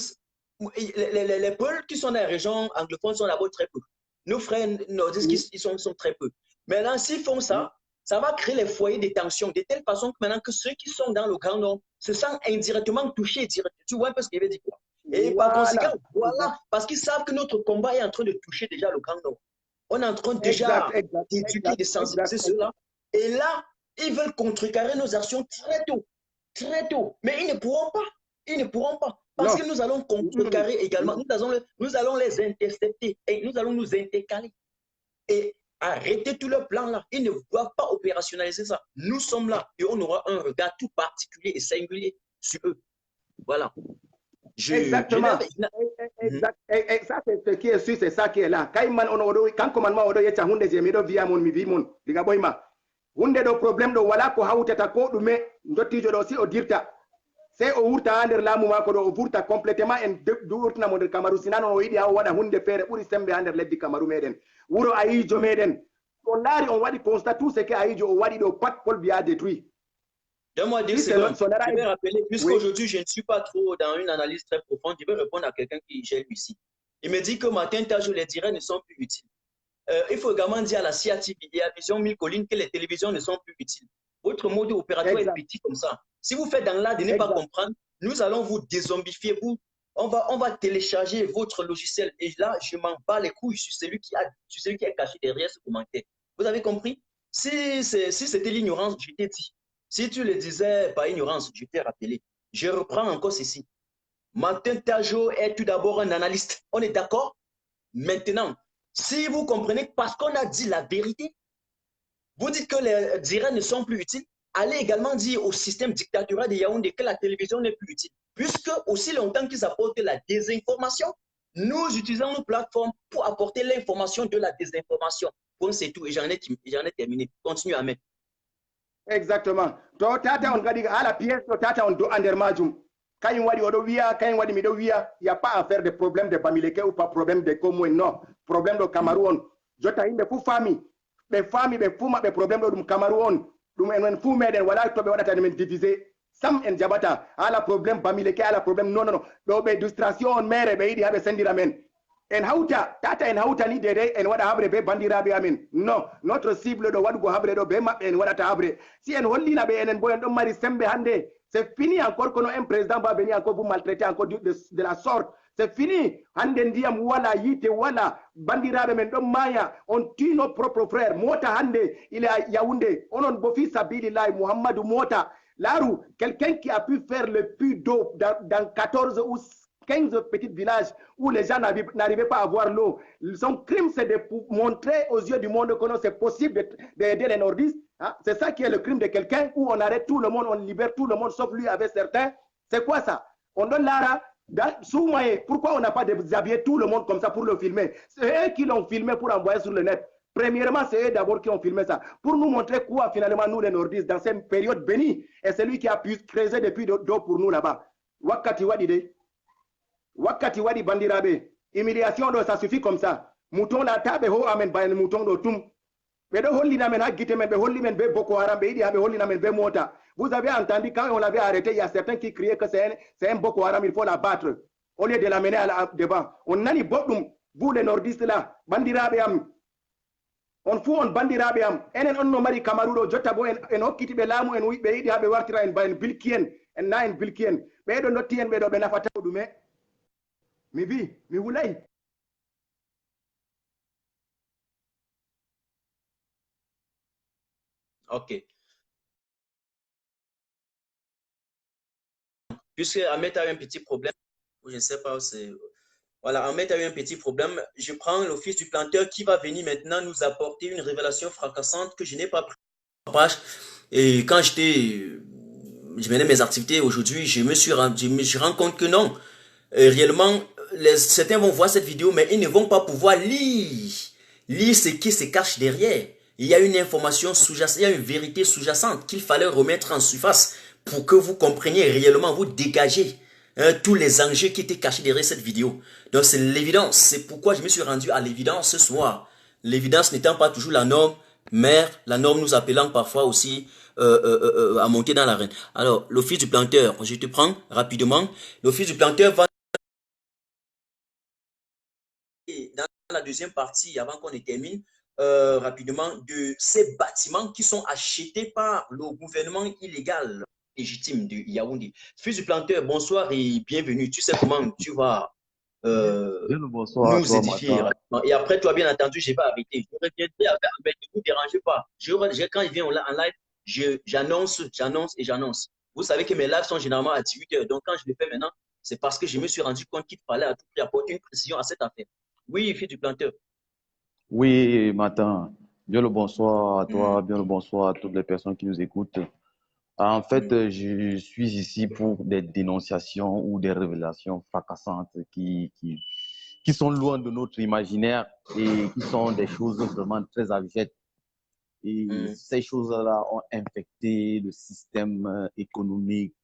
les peuples qui sont dans les régions anglophones sont là-bas très peu. Nos frères nordistes, ils sont très peu. Maintenant, s'ils font ça, ça va créer les foyers de tension, de telle façon que maintenant que ceux qui sont dans le Grand Nord se sentent indirectement touchés. Tu vois un peu ce qu'il veut dire quoi? Et par conséquent, voilà, parce qu'ils savent que notre combat est en train de toucher déjà le Grand Nord. On est en train déjà d'éduquer, de sensibiliser ceux-là. Et là, ils veulent contrecarrer nos actions très tôt. Très tôt. Mais ils ne pourront pas. Ils ne pourront pas. Parce que nous allons contrecarrer également. Nous allons les intercepter. Et nous allons nous intercaler. Et Arrêtez tout leur plan là. Ils ne doivent pas opérationnaliser ça. Nous sommes là et on aura un regard tout particulier et singulier sur eux. Voilà. Exactement. Et ça, c'est ce qui est sûr, c'est ça qui est là. Quand commandement odo yecha hunde jemido via mon mi vimon, diga boyma. Hunde do problème do wala ko hawtata ko dume ndottijo do si o dirta. C'est o wurta under lamu mako do o wurta complètement en durtina mo de Kamaru sinano o yidi ha wada hunde fere buri sembe under leddi Kamaru meden. Wuro ayijo meden. On lari on wadi constat tout ce que ayijo o wadi do pat Paul Biya détruit. Donne-moi 10 secondes. Je vais rappeler, puisqu'aujourd'hui, je ne suis pas trop dans une analyse très profonde, je vais répondre à quelqu'un qui gère ici. Il me dit que Martin Tajo, les directs ne sont plus utiles. Il faut également dire à la CIA TV et à Vision 1000 collines que les télévisions ne sont plus utiles. Votre mode opératoire est petit comme ça. Si vous faites dans l'art de ne pas comprendre, nous allons vous dézombifier. On va télécharger votre logiciel. Et là, je m'en bats les couilles sur celui qui est caché derrière ce commentaire. Vous avez compris? Si c'était l'ignorance, je t'ai dit. Si tu le disais par ignorance, je t'ai rappelé. Je reprends encore ceci. Martin Tajo est tout d'abord un analyste. On est d'accord? Maintenant, si vous comprenez, parce qu'on a dit la vérité, vous dites que les directs ne sont plus utiles, allez également dire au système dictatorial de Yaoundé que la télévision n'est plus utile. Puisque aussi longtemps qu'ils apportent la désinformation, nous utilisons nos plateformes pour apporter l'information de la désinformation. Bon, c'est tout. Et j'en ai terminé. Continue à mettre. Exactement. To tata on gadi ala pièce to tata on do under majum. Quand wadi odo wiya, quand wadi mido wiya, il y a pas à faire de problème de Bamileke ou pas problème de Komwe, non. Problème de Cameroun. Jota himbe fu famille. Be famille be fuma be problème do dum Cameroun. Dum en fu meden wala to be wadata men diviser. Sam en jabata ala problème Bamileke ala problème non. Do be distraction mere be idi habe sendira men. En hauta tata en hauta ni dede en wada habre be bandirabe amin. Non, notre cible do wadu go habre do be mabbe en wada ta habre. Si en hollina be enen boyen do mari sembe hande, c'est fini encore que un président va venir encore vous maltraiter encore de la sorte. C'est fini. Hande ndiyam wala yite wala bandirabe men do maya, on tue nos propres frères. Mota hande il est à Yaoundé. Onon bofi sabilillah Muhammadou Mota. Laru, quelqu'un qui a pu faire le puits d'eau dans 14 ou 15 petits villages où les gens n'arrivaient pas à avoir l'eau. Son crime, c'est de montrer aux yeux du monde que c'est possible d'aider les nordistes. Hein? C'est ça qui est le crime de quelqu'un où on arrête tout le monde, on libère tout le monde, sauf lui avec certains. C'est quoi ça? On donne Lara. Pourquoi on n'a pas déshabillé tout le monde comme ça pour le filmer? C'est eux qui l'ont filmé pour envoyer sur le net. Premièrement, c'est eux d'abord qui ont filmé ça. Pour nous montrer quoi, finalement, nous les nordistes, dans cette période bénie. Et c'est lui qui a pu creuser depuis d'eau pour nous là-bas. Wakati Wadide. Wakati wadi bandirabe, humiliation do ça suffit comme ça. Mouton la tabe ho amen bayen mouton do tum. Be do holli namen hagite men be holli men be Boko Haram be idi be holli namen be mota. Vous avez entendu quand on l'avait arrêté, il y a certains qui criaient que c'est un Boko Haram, il faut la battre. Au lieu de l'amener devant. On a ni bodum, vous les nordistes là, bandirabe am. On fout on bandirabe am. Enen on no mari Kamarudo jota bo en okiti be lamu en wi be idi be wartira en bayen bilkien en na en bilkien. Be do notien be do be nafata dume. Mi voulais. Ok. Puisque Ahmed a eu un petit problème, je ne sais pas, c'est... Voilà, Ahmed a eu un petit problème. Je prends l'office du planteur qui va venir maintenant nous apporter une révélation fracassante que je n'ai pas pris en page. Et quand je menais mes activités aujourd'hui, je me rends compte que non. Réellement, certains vont voir cette vidéo, mais ils ne vont pas pouvoir lire ce qui se cache derrière. Il y a une information sous-jacente, il y a une vérité sous-jacente qu'il fallait remettre en surface pour que vous compreniez réellement, vous dégagez tous les enjeux qui étaient cachés derrière cette vidéo. Donc c'est l'évidence, c'est pourquoi je me suis rendu à l'évidence ce soir. L'évidence n'étant pas toujours la norme, mais la norme nous appelant parfois aussi à monter dans l'arène. Alors, l'office du planteur, je te prends rapidement. L'office du planteur va dans la deuxième partie, avant qu'on ne termine rapidement, de ces bâtiments qui sont achetés par le gouvernement illégal légitime de Yaoundé. Fils du planteur, bonsoir et bienvenue. Tu sais comment tu vas bonsoir, nous édifier. Et après, toi, bien entendu, je vais arrêter. Je reviendrai mais ne vous dérangez pas. Quand il vient en live, j'annonce et j'annonce. Vous savez que mes lives sont généralement à 18h. Donc, quand je le fais maintenant, c'est parce que je me suis rendu compte qu'il fallait apporter une précision à cette affaire. Oui, fils du planteur. Oui, Martin. Bien le bonsoir à toi, bien le bonsoir à toutes les personnes qui nous écoutent. En fait, je suis ici pour des dénonciations ou des révélations fracassantes qui sont loin de notre imaginaire et qui sont des choses vraiment très abjectes. Et ces choses-là ont infecté le système économique,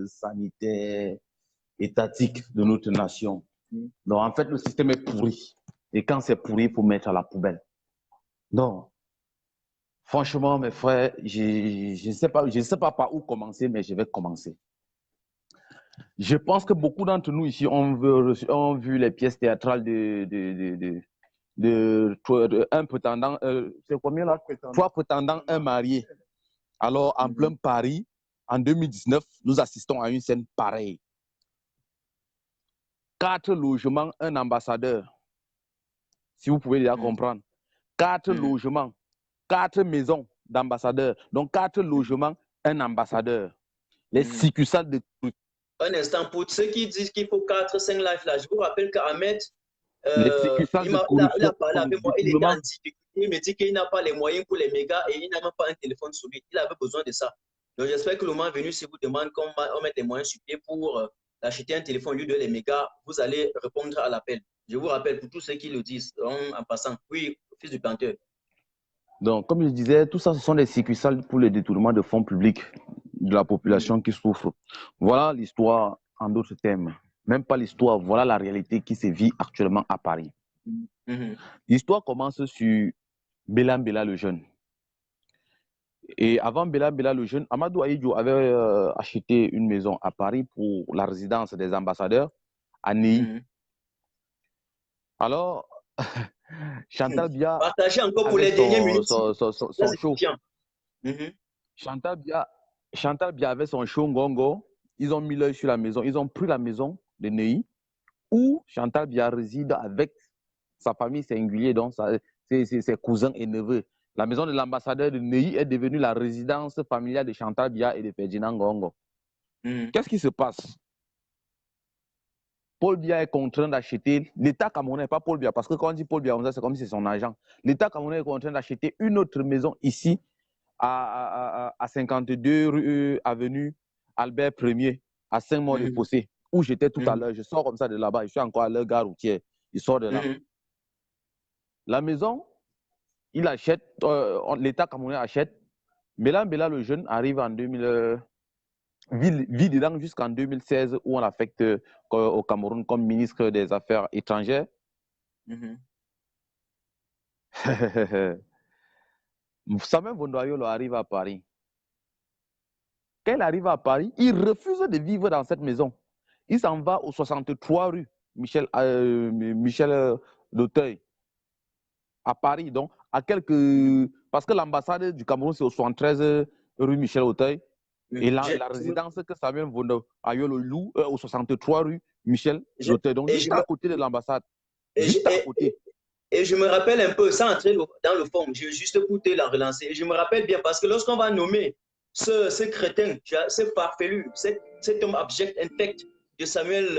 sanitaire, étatique de notre nation. Donc, en fait, le système est pourri. Et quand c'est pourri, il faut mettre à la poubelle. Donc, franchement, mes frères, je ne sais pas par où commencer, mais je vais commencer. Je pense que beaucoup d'entre nous ici ont vu les pièces théâtrales de un prétendant, c'est combien là? Trois prétendants, un marié. Alors, en plein Paris, en 2019, nous assistons à une scène pareille. 4 logements, un ambassadeur. Si vous pouvez déjà comprendre. 4 logements, 4 maisons d'ambassadeurs. Donc, 4 logements, un ambassadeur. Les succursales de trucs. Un instant, pour ceux qui disent qu'il faut 4-5 lives là, je vous rappelle qu'Ahmed, il a parlé avec moi, il était en difficulté, il me dit qu'il n'a pas les moyens pour les mégas et il n'a même pas un téléphone sur lui. Il avait besoin de ça. Donc j'espère que le moment venu, si vous demandez qu'on mette les moyens sur pied pour acheter un téléphone au lieu de les mégas, vous allez répondre à l'appel. Je vous rappelle pour tous ceux qui le disent en passant. Oui, fils du planteur. Donc, comme je disais, tout ça, ce sont des succursales pour le détournement de fonds publics de la population qui souffre. Voilà l'histoire en d'autres termes. Même pas l'histoire, voilà la réalité qui se vit actuellement à Paris. L'histoire commence sur Bélan Béla le jeune. Et avant Bélan Béla le jeune, Amadou Ahidjo avait acheté une maison à Paris pour la résidence des ambassadeurs à Neuilly. Alors, Chantal Biya partagez encore pour les dernières minutes. Son show. Chantal Biya avait son show Ngongo. Ils ont mis l'œil sur la maison. Ils ont pris la maison de Neuilly où Chantal Biya réside avec sa famille singulière, donc ses cousins et neveux. La maison de l'ambassadeur de Neuilly est devenue la résidence familiale de Chantal Biya et de Ferdinand Ngongo. Qu'est-ce qui se passe? Paul Biya est contraint d'acheter, l'État camerounais, pas Paul Biya, parce que quand on dit Paul Biya, c'est comme si c'est son agent. L'État camerounais est contraint d'acheter une autre maison ici, à 52 rue avenue Albert Ier, à Saint-Maur-des-Fossés, où j'étais tout à l'heure. Je sors comme ça de là-bas, je suis encore à leur gare routière. Il sort de là. La maison, il achète, l'État camerounais achète. Bélan Béla le jeune arrive en 2000. Vit dedans jusqu'en 2016 où on l'affecte au Cameroun comme ministre des Affaires étrangères. Samuel Vondoayolo arrive à Paris. Quand il arrive à Paris, il refuse de vivre dans cette maison. Il s'en va au 63 rue Michel d'Auteuil, à Paris. Donc, parce que l'ambassade du Cameroun, c'est au 73 rue Michel d'Auteuil. Et la résidence que Samuel Vondoayolo loue au 63 rue Michel d'Auteuil. Donc, juste à côté de l'ambassade. Juste à côté. Et je me rappelle un peu, sans entrer dans le fond, je vais juste écouter la relancer. Et je me rappelle bien parce que lorsqu'on va nommer ce crétin, ce farfelu, cet homme abject, infect de Samuel,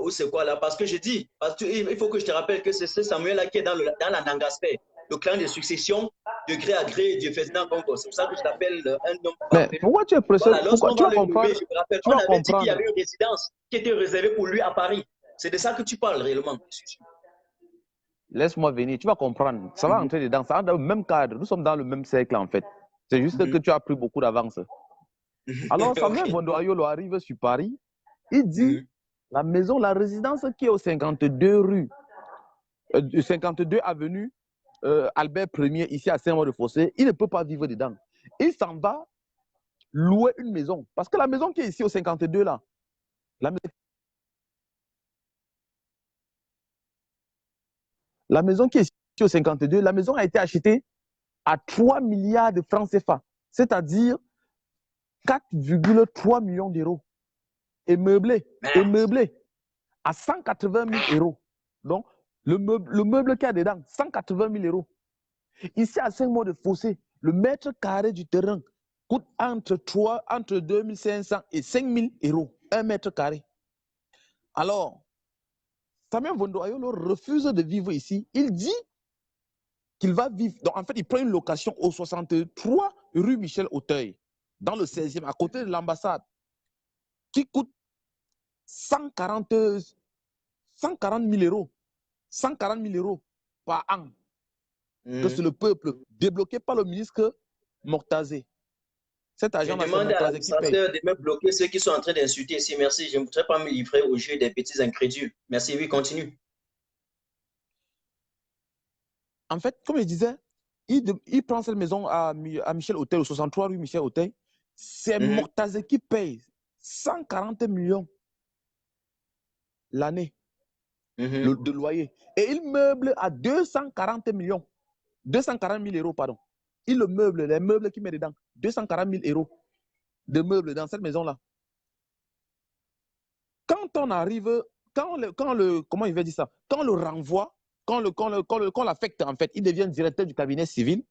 ou c'est quoi là? Parce que je dis, il faut que je te rappelle que c'est ce Samuel-là qui est dans la Nangaspé, le clan de succession de gré à gré du Ferdinand Congo. C'est pour ça que je l'appelle un homme farfelu. Mais pourquoi tu es pressé? Voilà, pourquoi tu vas comprendre? Je me rappelle, on avait dit qu'il y avait une résidence qui était réservée pour lui à Paris. C'est de ça que tu parles réellement. Laisse-moi venir, tu vas comprendre. Ça va entrer dedans, ça va dans le même cadre. Nous sommes dans le même cercle en fait. C'est juste que tu as pris beaucoup d'avance. Alors, Samuel Vondoayolo arrive sur Paris. Il dit la maison, la résidence qui est au 52 avenue Albert Ier, ici à Saint-Maur-des-Fossés, il ne peut pas vivre dedans. Il s'en va louer une maison. Parce que la maison qui est ici au 52 là, la maison qui est ici au 52, la maison a été achetée à 3 milliards de francs CFA, c'est-à-dire 4,3 millions d'euros. Et meublé à 180 000 euros. Donc, le meuble qu'il y a dedans, 180 000 euros. Ici, à Saint-Maur-des-Fossés, le mètre carré du terrain coûte entre 2 500 et 5 000 euros, un mètre carré. Alors, Samuel Vondoayolo refuse de vivre ici. Il dit qu'il va vivre. Donc, en fait, il prend une location au 63 rue Michel Auteuil, dans le 16e, à côté de l'ambassade, qui coûte 140 000 euros. 140 000 euros par an. Que c'est le peuple, débloqué par le ministre Mortazé. Cet agent-là, je demande à l'administrateur de me bloquer ceux qui sont en train d'insulter ici. Merci. Je ne voudrais pas me livrer au jeu des petits incrédules. Merci. Oui, continue. En fait, comme je disais, il prend cette maison à Michel Auteuil, au 63 rue Michel Auteuil. C'est Mortazé qui paye 140 millions l'année de loyer. Et il meuble à 240 millions. 240 000 euros, pardon. Il le meuble, les meubles qu'il met dedans. 240 000 euros de meubles dans cette maison-là. Quand on arrive, comment il va dire ça? Quand on le renvoie, quand on l'affecte, en fait, il devient directeur du cabinet civil.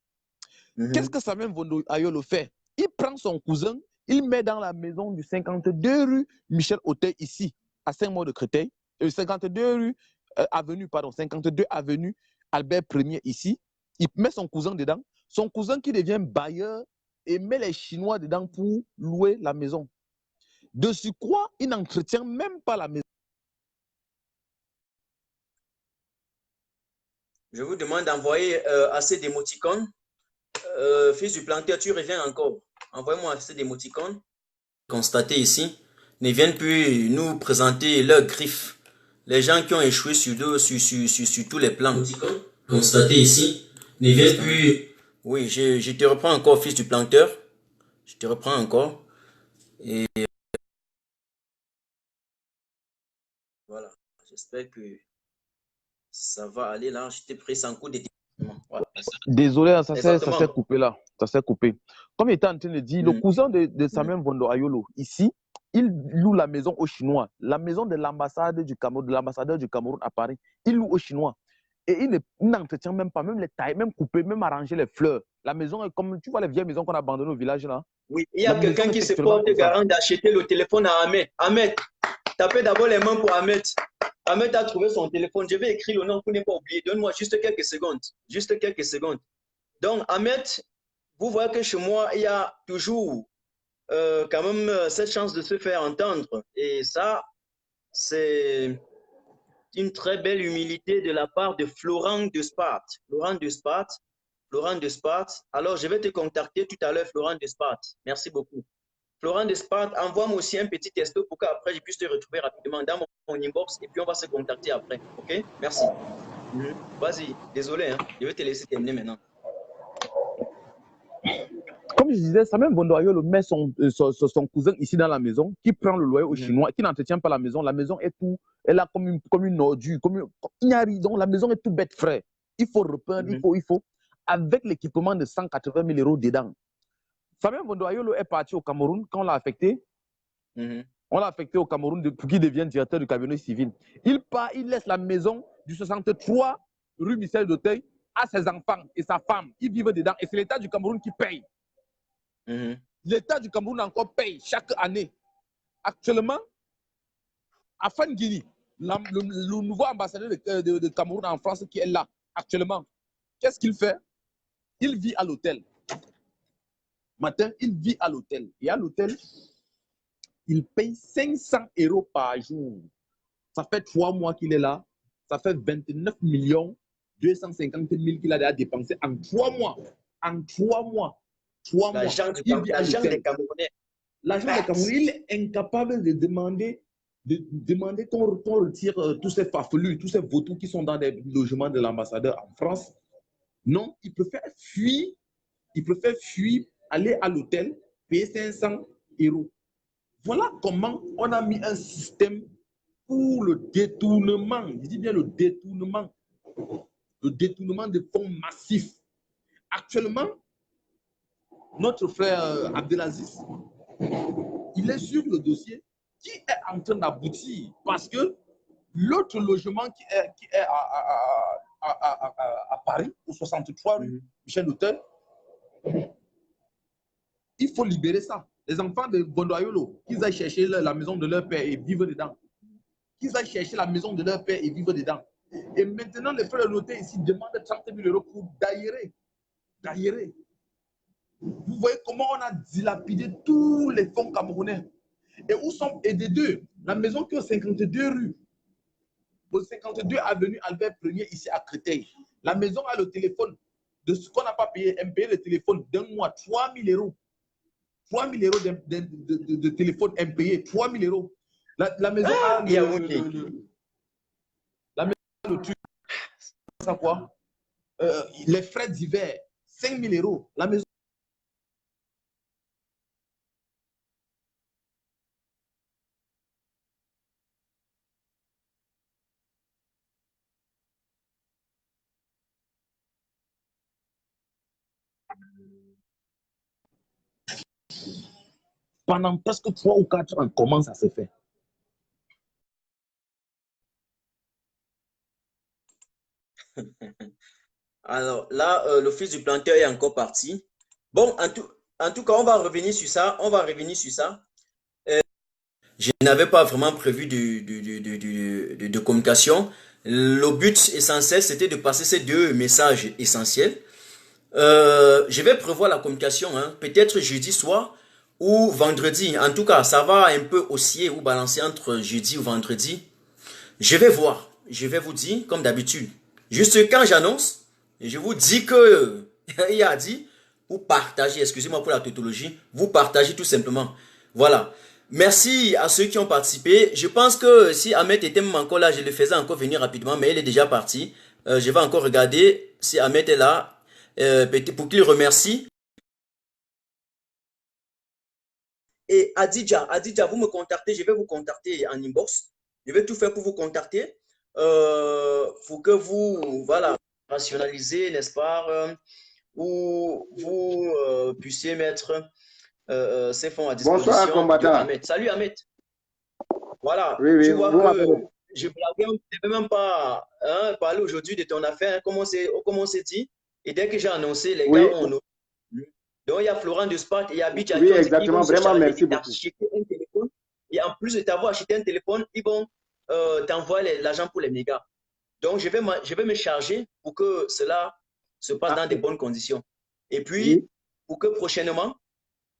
Qu'est-ce que Samuel Vondo Ayolo fait? Il prend son cousin, il met dans la maison du 52 rue Michel Auteuil, ici, à Saint-Maur-de-Créteil, 52 rue avenue, pardon, 52 avenue Albert Ier, ici. Il met son cousin dedans. Son cousin qui devient bailleur et met les Chinois dedans pour louer la maison. De surcroît, il n'entretient même pas la maison. Je vous demande d'envoyer assez d'émoticônes. Fils du planteur, tu reviens encore. Envoyez-moi assez d'émoticônes. Constater ici, ne viennent plus nous présenter leurs griffes. Les gens qui ont échoué sur tous les plans. Constater ici, ne viennent plus... Oui, je te reprends encore, fils du planteur. Je te reprends encore. Et voilà, j'espère que ça va aller là. Je t'ai pris sans coup de... Voilà. Désolé, ça s'est coupé là. Ça s'est coupé. Comme il était en train de dire, le cousin de Samuel Vondo Ayolo, ici, il loue la maison aux Chinois. La maison de l'ambassade du Cameroun, de l'ambassadeur du Cameroun à Paris, il loue aux Chinois. Et il n'entretient même pas, même les tailles, même couper, même arranger les fleurs. La maison est comme, tu vois les vieilles maisons qu'on a abandonnées au village là. Oui, il y a quelqu'un qui se porte garant d'acheter le téléphone à Ahmed. Ahmed, tapez d'abord les mains pour Ahmed. Ahmed a trouvé son téléphone. Je vais écrire le nom pour ne pas oublier. Donne-moi juste quelques secondes. Juste quelques secondes. Donc, Ahmed, vous voyez que chez moi, il y a toujours quand même cette chance de se faire entendre. Et ça, c'est une très belle humilité de la part de Florent de Sparte. Florent de Sparte. Alors, je vais te contacter tout à l'heure, Florent de Sparte. Merci beaucoup. Florent de Sparte, envoie-moi aussi un petit texto pour qu'après, je puisse te retrouver rapidement dans mon inbox et puis on va se contacter après. OK? Merci. Vas-y. Désolé, hein. Je vais te laisser terminer maintenant. Comme je disais, Samuel Vondo Ayolo met son cousin ici dans la maison, qui prend le loyer aux Chinois, qui n'entretient pas la maison. La maison est tout, elle a comme une ordure, il n'y a rien, la maison est tout bête, frère. Il faut repeindre, il faut, avec l'équipement de 180 000 euros dedans. Samuel Vondo Ayolo est parti au Cameroun quand on l'a affecté. On l'a affecté au Cameroun pour qu'il devienne directeur du cabinet civil. Il part, il laisse la maison du 63 rue Michel Auteuil à ses enfants et sa femme. Ils vivent dedans et c'est l'État du Cameroun qui paye. L'État du Cameroun encore paye chaque année. Actuellement, à Fangini, le nouveau ambassadeur de Cameroun en France qui est là actuellement, qu'est-ce qu'il fait? Il vit à l'hôtel. Matin, il vit à l'hôtel. Et à l'hôtel, il paye 500 euros par jour. Ça fait 3 mois qu'il est là. Ça fait 29 250 000 qu'il a déjà dépensé en 3 mois. En 3 mois. 3 mois. L'agent des Camerounais. L'agent des Camerounais, il est incapable de demander qu'on retire tous ces farfelus, tous ces vautours qui sont dans des logements de l'ambassadeur en France. Non, il préfère fuir. Il préfère fuir, aller à l'hôtel, payer 500 euros. Voilà comment on a mis un système pour le détournement. Je dis bien le détournement. Le détournement de fonds massifs. Actuellement, notre frère Abdelaziz, il est sur le dossier qui est en train d'aboutir parce que l'autre logement qui est à Paris, au 63 rue Michel Auteuil, il faut libérer ça. Les enfants de Vondo Ayolo, qu'ils aillent chercher la maison de leur père et vivre dedans. Qu'ils aillent chercher la maison de leur père et vivre dedans. Et maintenant, les frères notés ici demandent 30 000 euros pour d'aérer. Vous voyez comment on a dilapidé tous les fonds camerounais. Et où sont, et des deux, la maison qui est au 52 rue, au 52 avenue Albert Ier, ici à Créteil. La maison a le téléphone de ce qu'on n'a pas payé, impayé le téléphone d'un mois, 3 000 euros. 3 000 euros de téléphone impayé, 3 000 euros. La maison a le truc, ça quoi? Les frais d'hiver, 5 000 euros. La maison. Pendant presque 3 ou 4 ans, comment ça se fait? Alors là, l'office du planteur est encore parti. Bon, en tout cas, on va revenir sur ça. Je n'avais pas vraiment prévu de communication. Le but essentiel, c'était de passer ces deux messages essentiels. Je vais prévoir la communication, hein, peut-être jeudi soir ou vendredi. En tout cas, ça va un peu osciller ou balancer entre jeudi ou vendredi. Je vais voir. Je vais vous dire, comme d'habitude. Juste quand j'annonce, je vous dis que il a dit, vous partagez, excusez-moi pour la tautologie, vous partagez tout simplement. Voilà. Merci à ceux qui ont participé. Je pense que si Ahmed était même encore là, je le faisais encore venir rapidement, mais il est déjà parti. Je vais encore regarder si Ahmed est là pour qu'il remercie. Et Adidja, vous me contactez, je vais vous contacter en inbox. Je vais tout faire pour vous contacter. Pour que vous, voilà, rationalisez, n'est-ce pas, ou vous puissiez mettre ces fonds à disposition. Bonsoir, combattant. Ahmed. Salut, Ahmed. Voilà, oui, tu vois que je blaguais, on ne devait même pas parler aujourd'hui de ton affaire, comme on s'est dit. Et dès que j'ai annoncé, les gars ont... Donc, il y a Florent de Spark et il y a Abidja. Oui, exactement, vraiment, merci beaucoup. Un téléphone. Et en plus de t'avoir acheté un téléphone, ils vont t'envoyer l'argent pour les mégas. Donc, je vais me charger pour que cela se passe dans de bonnes conditions. Et puis, pour que prochainement,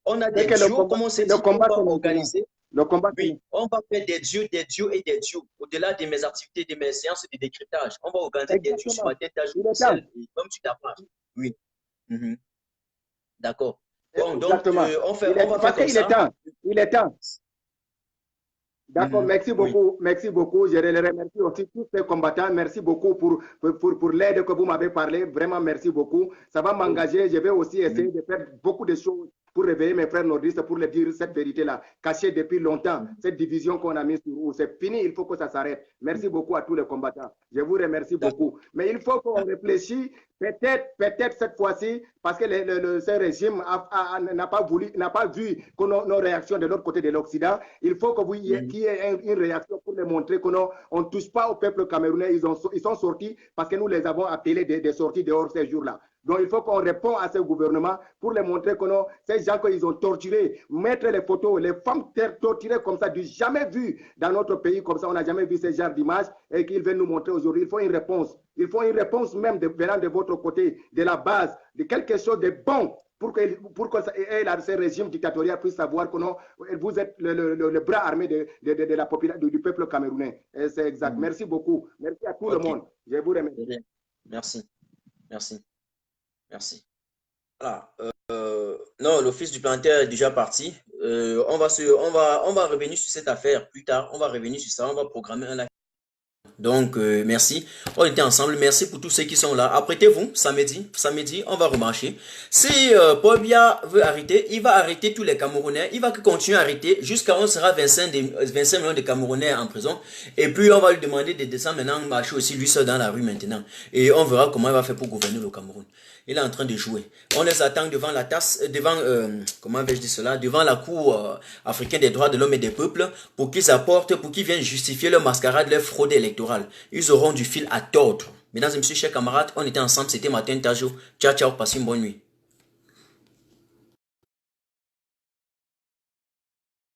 on a des duos, comme on s'est dit, on va organiser. Le combat, oui, on va faire des duos et des duos. Au-delà de mes activités, de mes séances de décryptage, on va organiser des duos sur ma tête à jour, comme tu t'apprends. Oui. D'accord. Bon, donc, on va faire comme ça. Il est temps. D'accord, merci beaucoup. Merci beaucoup. Je les remercie aussi tous ces combattants. Merci beaucoup pour l'aide que vous m'avez parlé. Vraiment, merci beaucoup. Ça va m'engager. Je vais aussi essayer de faire beaucoup de choses pour réveiller mes frères nordistes, pour leur dire cette vérité-là, cachée depuis longtemps, cette division qu'on a mise sur vous. C'est fini, il faut que ça s'arrête. Merci beaucoup à tous les combattants. Je vous remercie beaucoup. Mais il faut qu'on réfléchisse, peut-être cette fois-ci, parce que ce régime n'a pas vu que nos réactions de l'autre côté de l'Occident. Il faut qu'il y ait une réaction pour les montrer qu'on ne touche pas au peuple camerounais. Ils sont sortis parce que nous les avons appelés des sorties dehors ces jours-là. Donc, il faut qu'on réponde à ce gouvernement pour les montrer que ces gens qu'ils ont torturés, mettre les photos, les femmes torturées comme ça, du jamais vu dans notre pays comme ça, on n'a jamais vu ce genre d'image et qu'ils veulent nous montrer aujourd'hui. Il faut une réponse. Il faut une réponse même venant de votre côté, de la base, de quelque chose de bon pour que ce régime dictatorial puisse savoir que vous êtes le bras armé de la population, du peuple camerounais. C'est exact. Merci beaucoup. Merci à tout le monde. Je vous remercie. Merci. Voilà. Non, l'office du planteur est déjà parti. On va revenir sur cette affaire plus tard. On va revenir sur ça. On va programmer un live. Donc, merci. On était ensemble. Merci pour tous ceux qui sont là. Apprêtez-vous. Samedi, on va remarcher. Si Paul Biya veut arrêter, il va arrêter tous les Camerounais. Il va continuer à arrêter jusqu'à on sera 25 millions de Camerounais en prison. Et puis, on va lui demander de descendre maintenant, marcher aussi lui seul dans la rue maintenant. Et on verra comment il va faire pour gouverner le Cameroun. Il est en train de jouer. On les attend devant la comment vais-je dire cela, devant la Cour africaine des droits de l'homme et des peuples pour qu'ils viennent justifier leur mascarade, leur fraude électorale. Ils auront du fil à tordre. Mesdames et messieurs, chers camarades, on était ensemble, c'était Martin Tajo. Ciao, ciao, passez une bonne nuit.